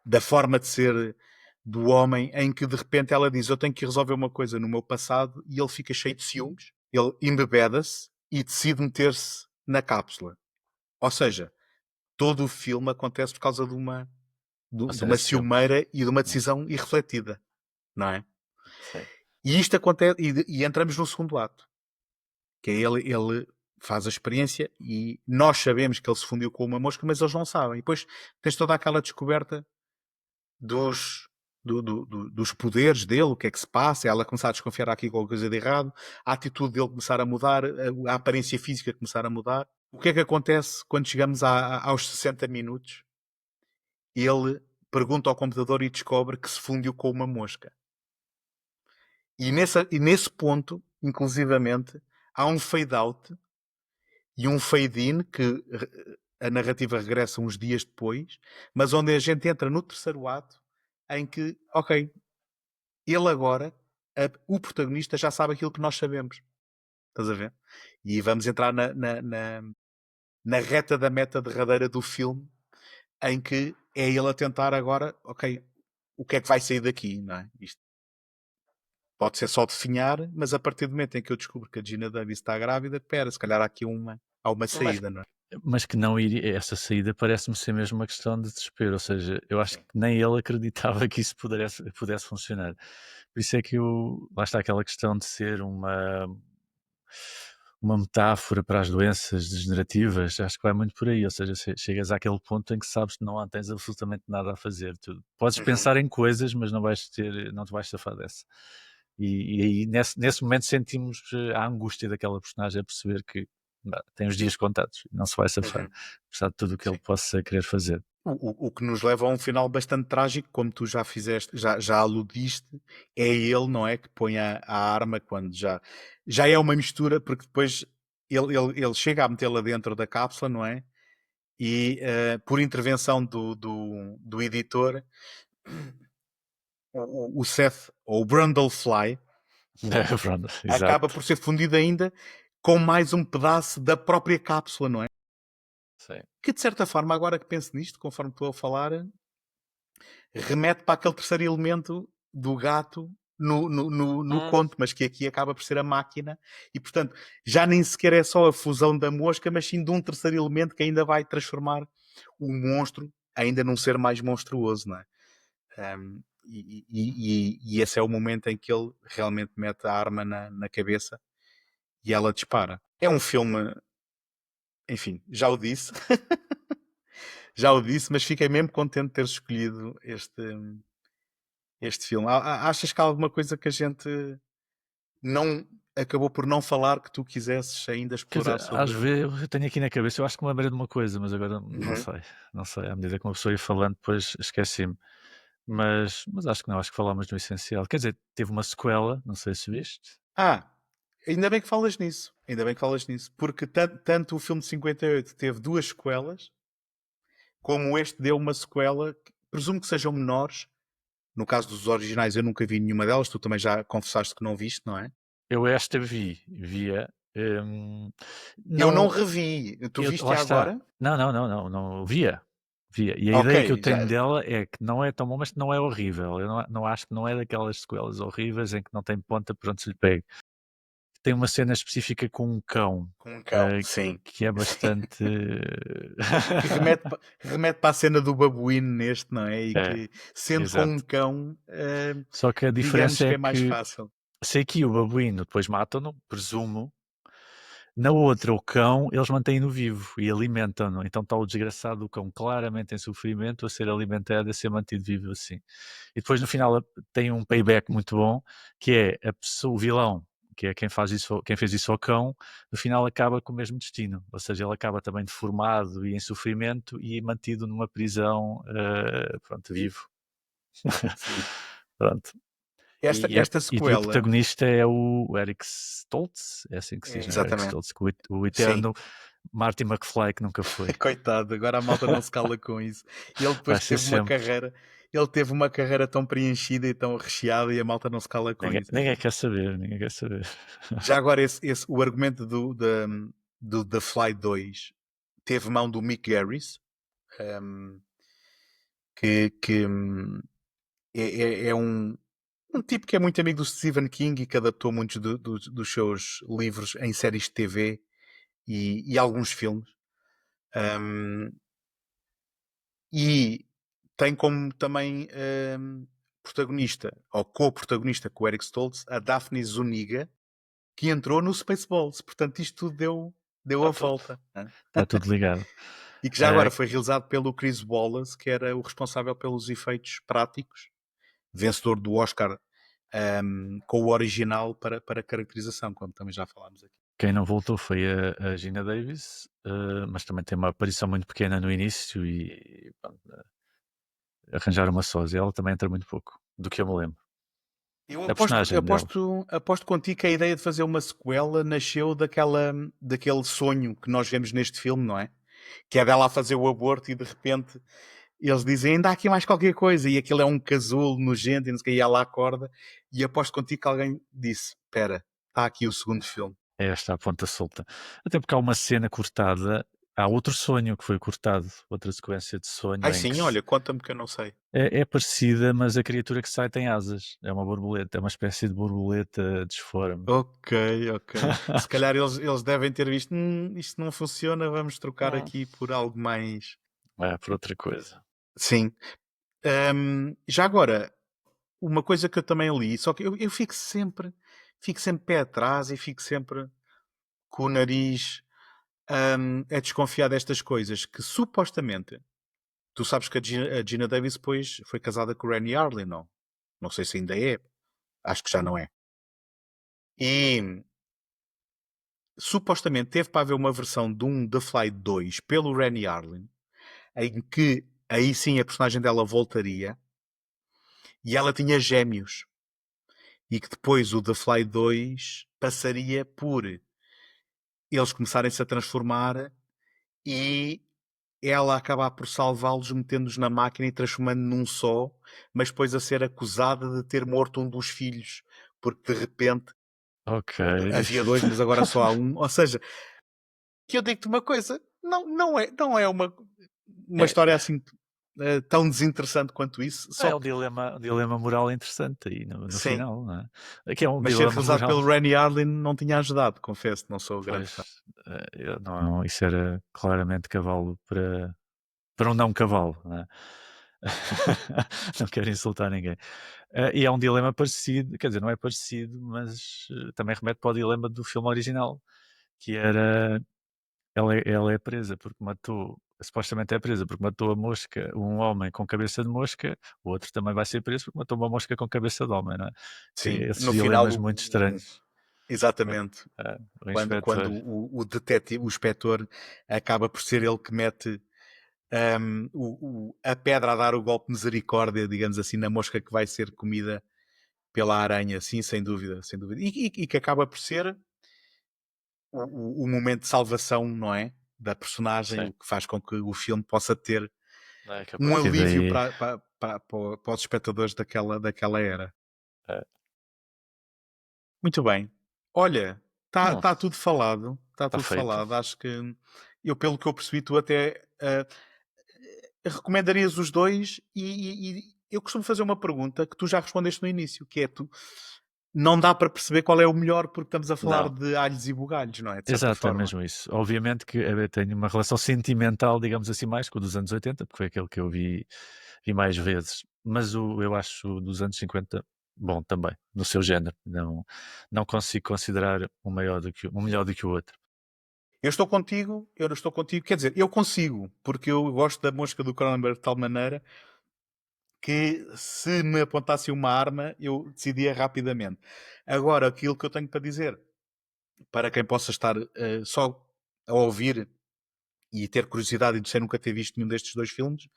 S1: Da forma de ser do homem, em que de repente ela diz: eu tenho que resolver uma coisa no meu passado, e ele fica cheio de ciúmes, ele embebeda-se e decide meter-se na cápsula. Ou seja, todo o filme acontece por causa de uma ciumeira e de uma decisão irrefletida, não é?
S2: Sim.
S1: E isto acontece, e entramos no segundo ato, que é ele faz a experiência e nós sabemos que ele se fundiu com uma mosca, mas eles não sabem. E depois tens toda aquela descoberta dos poderes dele, o que é que se passa, ela começar a desconfiar aqui com alguma coisa de errado, a atitude dele começar a mudar, a aparência física começar a mudar. O que é que acontece quando chegamos aos 60 minutos? Ele pergunta ao computador e descobre que se fundiu com uma mosca. E nesse ponto, inclusivamente, há um fade-out e um fade-in que a narrativa regressa uns dias depois, mas onde a gente entra no terceiro ato, em que, ok, ele agora, o protagonista já sabe aquilo que nós sabemos. Estás a ver? E vamos entrar na reta da meta derradeira do filme, em que é ele a tentar agora, ok, o que é que vai sair daqui, não é? Isto pode ser só definhar, mas a partir do momento em que eu descubro que a Gina Davis está grávida, pera, se calhar há uma saída, não é?
S2: Mas que não iria, essa saída parece-me ser mesmo uma questão de desespero, ou seja, eu acho que nem ele acreditava que isso pudesse funcionar. Por isso é que lá está aquela questão de ser uma metáfora para as doenças degenerativas, acho que vai muito por aí, ou seja, chegas àquele ponto em que sabes que não tens absolutamente nada a fazer. Tu podes pensar em coisas, mas não te vais safar dessa. E aí nesse momento sentimos a angústia daquela personagem a perceber que tem os dias contados, não se vai safar, apesar de tudo o que ele possa querer fazer.
S1: O que nos leva a um final bastante trágico, como tu já fizeste, já aludiste, é ele, não é, que põe a arma quando já é uma mistura, porque depois ele chega a metê-la dentro da cápsula, não é? E por intervenção do editor, o Seth, ou o Brundlefly, acaba por ser fundido ainda com mais um pedaço da própria cápsula, não é?
S2: Sim.
S1: Que de certa forma, agora que penso nisto, conforme estou a falar, remete para aquele terceiro elemento do gato no conto, mas que aqui acaba por ser a máquina, e portanto já nem sequer é só a fusão da mosca, mas sim de um terceiro elemento que ainda vai transformar o monstro ainda num ser mais monstruoso, não é? E esse é o momento em que ele realmente mete a arma na cabeça e ela dispara. É um filme, enfim, já o disse, mas fiquei mesmo contente de ter escolhido este filme. Achas que há alguma coisa que a gente não acabou por não falar que tu quisesses ainda explorar sobre?
S2: Às vezes eu tenho aqui na cabeça, eu acho que me lembrei de uma coisa, mas agora não sei, à medida que uma pessoa ia falando, depois esqueci-me. Mas acho que não, acho que falámos do essencial. Quer dizer, teve uma sequela, não sei se viste.
S1: Ainda bem que falas nisso. Porque tanto o filme de 58 teve 2 sequelas, como este deu uma sequela, que presumo que sejam menores. No caso dos originais, eu nunca vi nenhuma delas. Tu também já confessaste que não viste, não é?
S2: Eu esta via.
S1: Eu não revi. Tu viste agora?
S2: Não, via. E a ideia que eu tenho dela é que não é tão bom, mas que não é horrível. Eu não acho que não é daquelas sequelas horríveis em que não tem ponta por onde se lhe pega. Tem uma cena específica com um cão.
S1: Sim.
S2: Que é bastante...
S1: que remete para a cena do babuíno neste, não é? E que, sendo
S2: exato.
S1: com um cão,
S2: só que a diferença
S1: é mais fácil.
S2: Se aqui o babuíno depois matam-no, presumo, na outra, o cão, eles mantêm-no vivo e alimentam-no. Então está o desgraçado do cão claramente em sofrimento a ser alimentado, a ser mantido vivo assim. E depois no final tem um payback muito bom, que é o vilão, que é quem fez isso ao cão, no final acaba com o mesmo destino. Ou seja, ele acaba também deformado e em sofrimento e mantido numa prisão, vivo. Pronto.
S1: Esta sequela...
S2: E o protagonista é o Eric Stoltz, é assim que se diz,
S1: exatamente.
S2: Eric Stoltz, o eterno Marty McFly que nunca foi.
S1: Coitado, agora a malta não se cala com isso. E ele
S2: Vai
S1: depois
S2: ser sempre.
S1: ele teve uma carreira tão preenchida e tão recheada e a malta não se cala com isso.
S2: Ninguém quer saber, ninguém quer saber.
S1: Já agora o argumento do The Fly 2 teve mão do Mick Garris, que é um tipo que é muito amigo do Stephen King e que adaptou muitos dos seus livros em séries de TV e alguns filmes. E tem como também protagonista, ou co-protagonista com o Eric Stoltz, a Daphne Zuniga, que entrou no Spaceballs. Portanto, isto tudo deu a volta.
S2: Está tudo ligado.
S1: E que já agora foi realizado pelo Chris Wallace, que era o responsável pelos efeitos práticos, vencedor do Oscar com o original para caracterização, como também já falámos aqui.
S2: Quem não voltou foi a Gina Davis, mas também tem uma aparição muito pequena no início e pronto, arranjar uma sósia. Ela também entra muito pouco, do que eu me lembro.
S1: Eu
S2: A personagem
S1: aposto contigo que a ideia de fazer uma sequela nasceu daquele sonho que nós vemos neste filme, não é? Que é dela a fazer o aborto e de repente eles dizem ainda há aqui mais qualquer coisa e aquilo é um casulo nojento e não sei o que, e ela acorda e aposto contigo que alguém disse, espera, está aqui o segundo filme.
S2: É esta a ponta solta. Até porque há uma cena cortada, há outro sonho que foi cortado, outra sequência de sonho.
S1: Ai sim, olha, conta-me que eu não sei.
S2: É parecida, mas a criatura que sai tem asas. É uma borboleta, é uma espécie de borboleta disforme.
S1: Ok. Se calhar eles devem ter visto, isto não funciona, vamos trocar aqui por algo mais...
S2: Por outra coisa.
S1: Sim. Já agora, uma coisa que eu também li, só que eu fico sempre pé atrás e fico sempre com o nariz a desconfiar destas coisas, que supostamente, tu sabes que a Gina Davis depois foi casada com o Rennie Harlin, não? Não sei se ainda é, acho que já não é. E supostamente teve para haver uma versão de um The Fly 2 pelo Rennie Harlin, em que aí sim a personagem dela voltaria e ela tinha gêmeos. E que depois o The Fly 2 passaria por eles começarem-se a transformar e ela acabar por salvá-los metendo-os na máquina e transformando num só, mas depois a ser acusada de ter morto um dos filhos, porque de repente havia dois, mas agora só há um. Ou seja, que eu digo-te uma coisa, não é uma história assim tão desinteressante quanto isso. Só
S2: é um dilema moral interessante aí no final, não é? Que é
S1: mas ser realizado pelo Rennie Harlin não tinha ajudado, confesso, não sou grande fã.
S2: Não, isso era claramente cavalo para um não cavalo, não é? Não quero insultar ninguém. E é um dilema parecido, quer dizer, não é parecido, mas também remete para o dilema do filme original, que era ela é presa porque matou, supostamente é presa porque matou a mosca, um homem com cabeça de mosca, o outro também vai ser preso porque matou uma mosca com cabeça de homem, não é?
S1: Sim,
S2: esses
S1: no
S2: dilemas
S1: final,
S2: muito estranhos.
S1: Exatamente. Quando o detetive, o inspetor, acaba por ser ele que mete a pedra a dar o golpe de misericórdia, digamos assim, na mosca que vai ser comida pela aranha, sim, sem dúvida. E que acaba por ser o momento de salvação, não é? Da personagem, o que faz com que o filme possa ter um alívio para os espectadores daquela era. Muito bem. Olha, está tudo falado. Está tudo falado. Acho que eu, pelo que eu percebi, tu até recomendarias os dois e eu costumo fazer uma pergunta que tu já respondeste no início, que é não dá para perceber qual é o melhor porque estamos a falar de alhos e bugalhos, não é?
S2: Exato, é mesmo isso. Obviamente que eu tenho uma relação sentimental, digamos assim, mais com o dos anos 80, porque foi aquele que eu vi mais vezes, mas eu acho dos anos 50 bom também, no seu género. Não consigo considerar um melhor do que o outro.
S1: Eu não estou contigo, quer dizer, eu consigo, porque eu gosto da mosca do Cronenberg de tal maneira que se me apontasse uma arma, eu decidia rapidamente. Agora, aquilo que eu tenho para dizer, para quem possa estar só a ouvir e ter curiosidade de nunca ter visto nenhum destes dois filmes,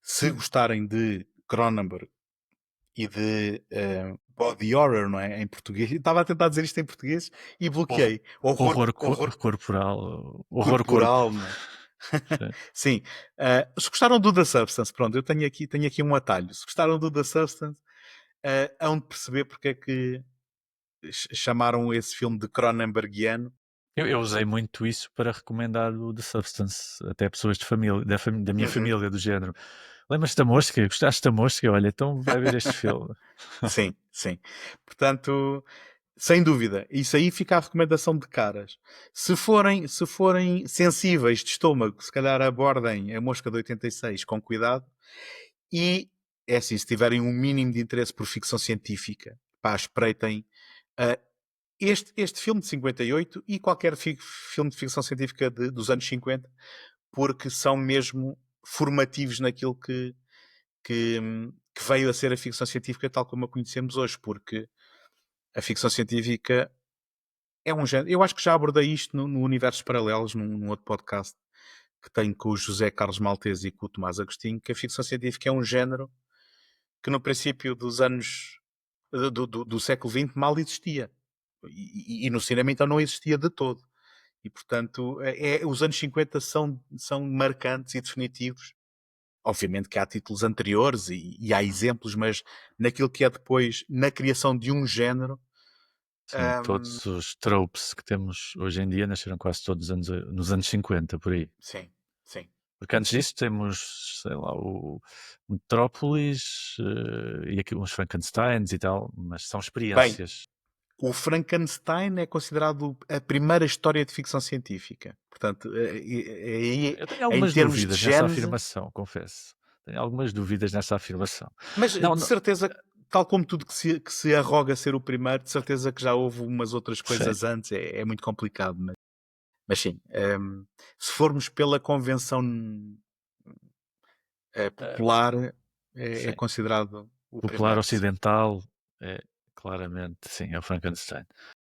S1: se gostarem de Cronenberg e de body horror, não é? Em português. Estava a tentar dizer isto em português e bloqueei.
S2: Horror corporal, horror corpo.
S1: Corporal, não é? Sim. Se gostaram do The Substance, pronto, eu tenho aqui um atalho. Se gostaram do The Substance, hão de perceber porque é que chamaram esse filme de Cronenbergiano.
S2: Eu usei muito isso para recomendar o The Substance, até a pessoas de família, da minha família, do género. Lembras-te da mosca? Gostaste da mosca? Olha, então vai ver este filme.
S1: Sim, sim. Portanto, sem dúvida, isso aí fica a recomendação de caras. Se forem sensíveis de estômago, se calhar abordem a Mosca de 86 com cuidado. E é assim, se tiverem um mínimo de interesse por ficção científica, pá, espreitem este filme de 58 e qualquer filme de ficção científica dos anos 50, porque são mesmo formativos naquilo que veio a ser a ficção científica tal como a conhecemos hoje, porque a ficção científica é um género. Eu acho que já abordei isto no Universos Paralelos, num outro podcast que tenho com o José Carlos Maltese e com o Tomás Agostinho, que a ficção científica é um género que no princípio dos anos do século XX mal existia. E no cinema então não existia de todo. E portanto, os anos 50 são marcantes e definitivos. Obviamente que há títulos anteriores e há exemplos, mas naquilo que é depois, na criação de um género.
S2: Sim, todos os tropes que temos hoje em dia nasceram quase todos nos anos 50, por aí.
S1: Sim, sim.
S2: Porque antes disso temos, sei lá, o Metrópolis e aqui uns Frankensteins e tal, mas são experiências.
S1: O Frankenstein é considerado a primeira história de ficção científica. Portanto,
S2: eu tenho algumas dúvidas nessa afirmação, confesso. Tenho algumas dúvidas nessa afirmação.
S1: Mas de certeza, tal como tudo que se arroga ser o primeiro, de certeza que já houve umas outras coisas antes. É muito complicado. Mas sim, se formos pela convenção popular, é considerado o
S2: popular
S1: primeiro,
S2: ocidental. É claramente, sim, é o Frankenstein.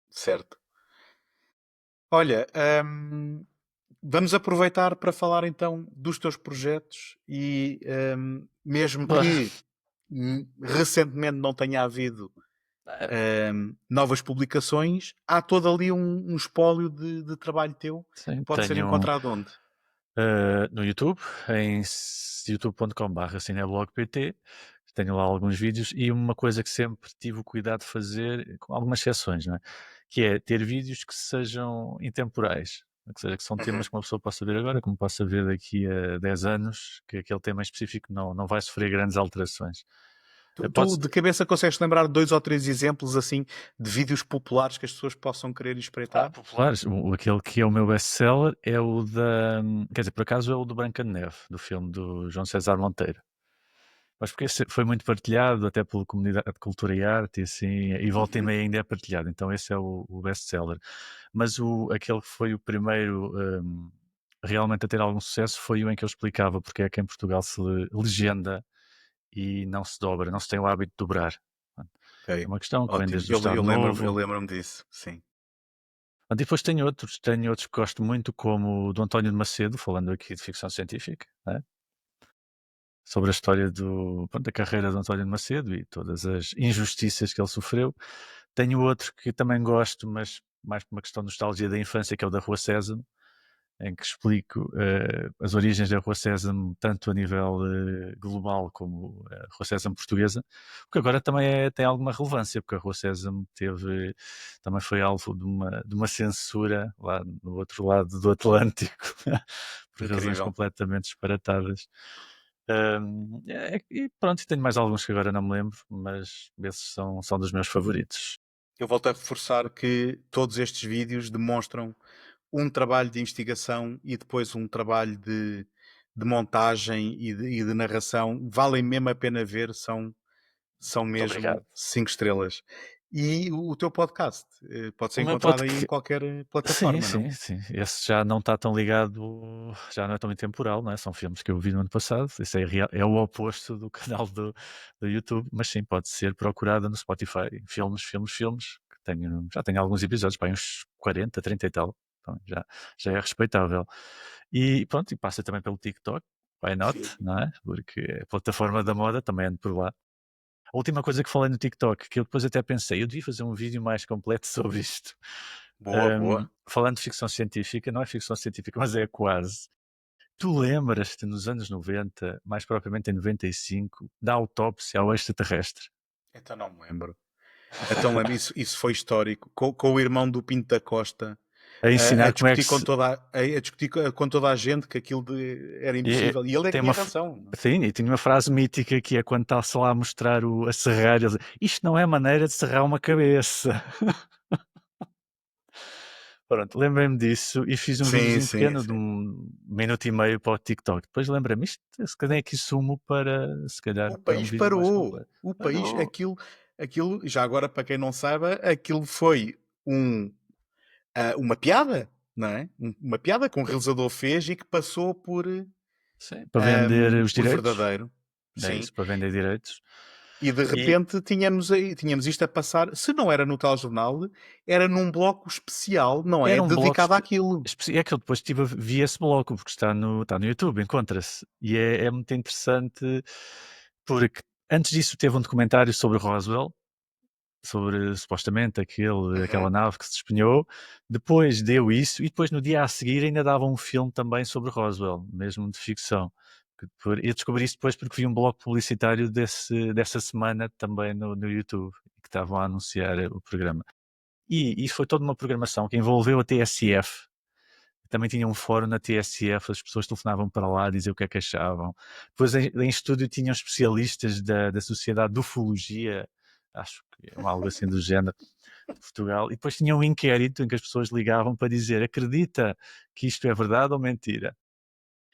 S1: Certo. Olha, vamos aproveitar para falar então dos teus projetos e mesmo que recentemente não tenha havido novas publicações, há todo ali um espólio de trabalho teu.
S2: Sim,
S1: pode ser encontrado onde?
S2: No YouTube, em youtube.com/cineblogpt. Tenho lá alguns vídeos e uma coisa que sempre tive o cuidado de fazer, com algumas exceções, não é? Que é ter vídeos que sejam intemporais, que são temas que uma pessoa possa ver agora, como possa ver daqui a 10 anos, que aquele tema em específico não vai sofrer grandes alterações.
S1: Tu de cabeça consegues lembrar 2 ou 3 exemplos assim de vídeos populares que as pessoas possam querer espreitar?
S2: Populares. Aquele que é o meu best-seller é o da... Quer dizer, por acaso é o do Branca de Neve, do filme do João César Monteiro. Mas porque esse foi muito partilhado até pela comunidade de cultura e arte e assim, e volta e meia ainda é partilhado, então esse é o best-seller. Mas aquele que foi o primeiro realmente a ter algum sucesso foi o em que eu explicava porque é que em Portugal se legenda e não se dobra, não se tem o hábito de dobrar.
S1: Okay.
S2: É uma questão que vem desde o Estado
S1: eu
S2: Novo.
S1: lembro-me disso, sim.
S2: E depois tenho outros que gosto muito, como o do António de Macedo, falando aqui de ficção científica, né? Sobre a história da carreira de António de Macedo e todas as injustiças que ele sofreu. Tenho outro que também gosto, mas mais por uma questão de nostalgia da infância, que é o da Rua Sésamo, em que explico as origens da Rua Sésamo, tanto a nível global como a Rua Sésamo portuguesa, porque agora também tem alguma relevância, porque a Rua Sésamo também foi alvo de uma censura lá no outro lado do Atlântico, por razões completamente disparatadas. E pronto, tenho mais alguns que agora não me lembro, mas esses são dos meus favoritos.
S1: Eu volto a reforçar que todos estes vídeos demonstram um trabalho de investigação e depois um trabalho de montagem e de narração. Valem mesmo a pena ver, são mesmo 5 estrelas. E o teu podcast pode ser encontrado aí em qualquer plataforma, não?
S2: Sim. Esse já não está tão ligado, já não é tão intemporal, não é? São filmes que eu vi no ano passado. Isso é o oposto do canal do YouTube, mas sim, pode ser procurado no Spotify. Filmes, que já tenho alguns episódios, para uns 40, 30 e tal. Então, já é respeitável. E pronto, e passa também pelo TikTok, why not, não é? Porque é a plataforma da moda, também ando por lá. A última coisa que falei no TikTok, que eu depois até pensei, eu devia fazer um vídeo mais completo sobre isto.
S1: Boa.
S2: Falando de ficção científica, não é ficção científica, mas é quase. Tu lembras-te nos anos 90, mais propriamente em 95, da autópsia ao extraterrestre?
S1: Então não me lembro. Então lembro, isso foi histórico. Com o irmão do Pinto da Costa
S2: A
S1: a
S2: ensinar como é que
S1: discutir a discutir com toda a gente que aquilo era impossível. E ele é que
S2: tem
S1: tinha
S2: uma
S1: razão.
S2: Sim, e tinha uma frase mítica que é quando está-se lá a mostrar a serrar, ele diz, isto não é maneira de serrar uma cabeça. Pronto, lembrei-me disso e fiz um
S1: Sim,
S2: videozinho
S1: sim,
S2: pequeno de
S1: sim.
S2: 1 minuto e meio para o TikTok. Depois lembrei-me, isto se calhar é que sumo para, se calhar,
S1: O
S2: para um
S1: país
S2: vídeo mais
S1: parou.
S2: completo.
S1: O país,
S2: Parou.
S1: aquilo, já agora para quem não saiba, aquilo foi uma piada, não é? Uma piada que um realizador fez e que passou
S2: Sim, para vender os
S1: por
S2: direitos.
S1: verdadeiro.
S2: É
S1: Sim.
S2: isso, para vender direitos.
S1: E de repente tínhamos isto a passar, se não era no telejornal, era num bloco especial, não é?
S2: Era um bloco
S1: Dedicado àquilo.
S2: É que eu depois vi esse bloco, porque está no YouTube, encontra-se. E é muito interessante, porque antes disso teve um documentário sobre Roswell, sobre supostamente aquela nave que se despenhou. Depois deu isso, e depois no dia a seguir ainda dava um filme também sobre Roswell, mesmo de ficção. Eu descobri isso depois porque vi um bloco publicitário dessa semana também no YouTube, que estavam a anunciar o programa. E isso foi toda uma programação que envolveu a TSF. Também tinha um fórum na TSF, as pessoas telefonavam para lá a dizer o que é que achavam. Depois em estúdio tinham especialistas da Sociedade de Ufologia, acho que é algo assim do género, de Portugal. E depois tinha um inquérito em que as pessoas ligavam para dizer, acredita que isto é verdade ou mentira?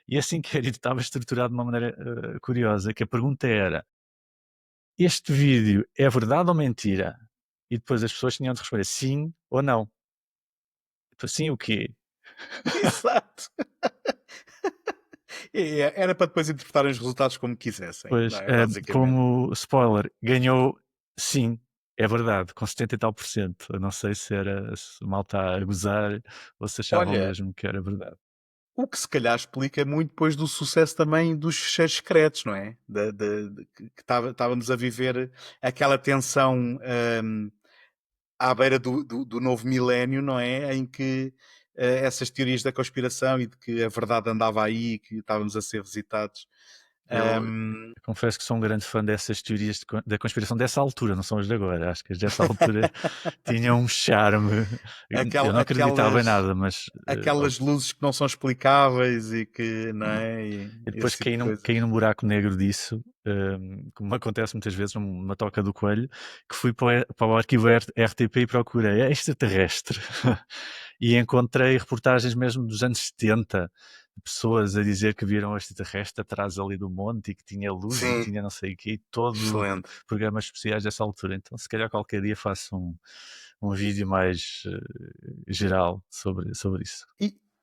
S2: E esse inquérito estava estruturado de uma maneira curiosa, que a pergunta era, este vídeo é verdade ou mentira? E depois as pessoas tinham de responder sim ou não. Então, sim o quê?
S1: Exato. Era para depois interpretarem os resultados como quisessem,
S2: Pois,
S1: não é? Basicamente.
S2: como spoiler, ganhou sim, é verdade, com 70 e tal por cento. Eu não sei se o mal está a gozar ou se achavam
S1: Olha,
S2: mesmo que era verdade.
S1: o que se calhar explica muito depois do sucesso também dos fecheiros secretos, não é? Que estávamos a viver aquela tensão à beira do novo milénio, não é? Em que essas teorias da conspiração e de que a verdade andava aí, que estávamos a ser visitados.
S2: Eu confesso que sou um grande fã dessas teorias da conspiração dessa altura, não são as de agora. Acho que as dessa altura tinham um charme. Eu não acreditava em nada, mas...
S1: aquelas luzes que não são explicáveis e que, não é?
S2: E depois
S1: tipo de
S2: caí num buraco negro disso, como acontece muitas vezes numa toca do coelho, que fui para o arquivo RTP e procurei extraterrestre. E encontrei reportagens mesmo dos anos 70, de pessoas a dizer que viram extraterrestre atrás ali do monte e que tinha luz e que tinha não sei o quê,
S1: Excelente.
S2: programas especiais dessa altura. Então se calhar qualquer dia faço um vídeo mais geral sobre isso.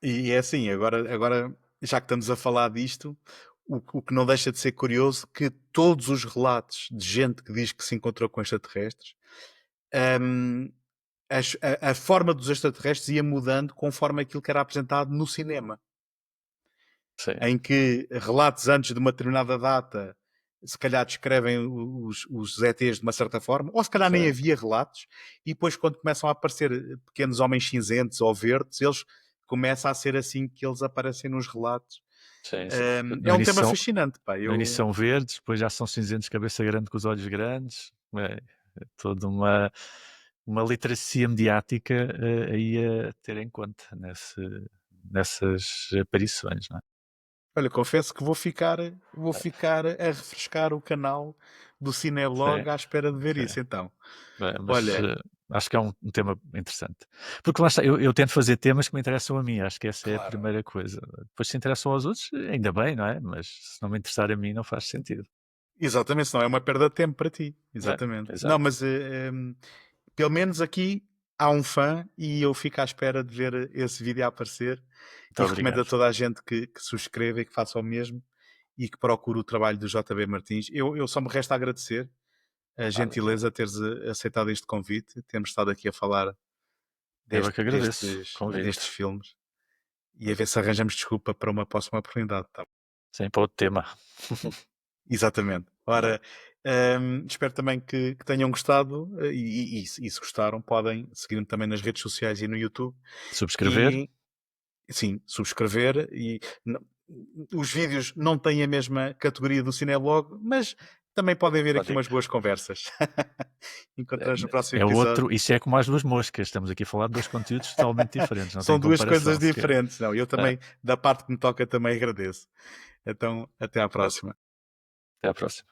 S1: E é assim, agora já que estamos a falar disto, o que não deixa de ser curioso que todos os relatos de gente que diz que se encontrou com extraterrestres, hum, a forma dos extraterrestres ia mudando conforme aquilo que era apresentado no cinema.
S2: Sim.
S1: Em que relatos antes de uma determinada data se calhar descrevem os ETs de uma certa forma, ou se calhar nem havia relatos, e depois quando começam a aparecer pequenos homens cinzentos ou verdes, eles começa a ser assim que eles aparecem nos relatos.
S2: Sim.
S1: É um tema fascinante. Pá.
S2: No início são verdes, depois já são cinzentos, cabeça grande com os olhos grandes. É toda uma literacia mediática aí a ter em conta nessas aparições, não é?
S1: Olha, confesso que vou ficar a refrescar o canal do Cineblog à espera de ver isso, então.
S2: Mas acho que é um tema interessante. Porque lá está, eu tento fazer temas que me interessam a mim, acho que essa é a primeira coisa. Depois se interessam aos outros, ainda bem, não é? Mas se não me interessar a mim, não faz sentido.
S1: Exatamente, senão é uma perda de tempo para ti. Exatamente. Não, mas pelo menos aqui há um fã e eu fico à espera de ver esse vídeo a aparecer. E recomendo a toda a gente que subscreva e que faça o mesmo e que procure o trabalho do JB Martins. Eu só me resta agradecer a gentileza de teres aceitado este convite, termos estado aqui a falar destes filmes e a ver se arranjamos desculpa para uma próxima oportunidade. Tá?
S2: Sim, para outro tema.
S1: Exatamente. Ora, Espero também que tenham gostado e se gostaram podem seguir-me também nas redes sociais e no YouTube.
S2: Subscrever.
S1: E, sim, subscrever. Os vídeos não têm a mesma categoria do Cineblog, mas também podem haver aqui umas boas conversas. Encontramos no próximo episódio.
S2: Isso é como as duas moscas. Estamos aqui a falar de dois conteúdos totalmente diferentes. Não
S1: São
S2: tem
S1: duas
S2: comparação
S1: coisas
S2: sequer.
S1: diferentes. Não, eu também, da parte que me toca, também agradeço. Então, até à próxima.
S2: Até à próxima.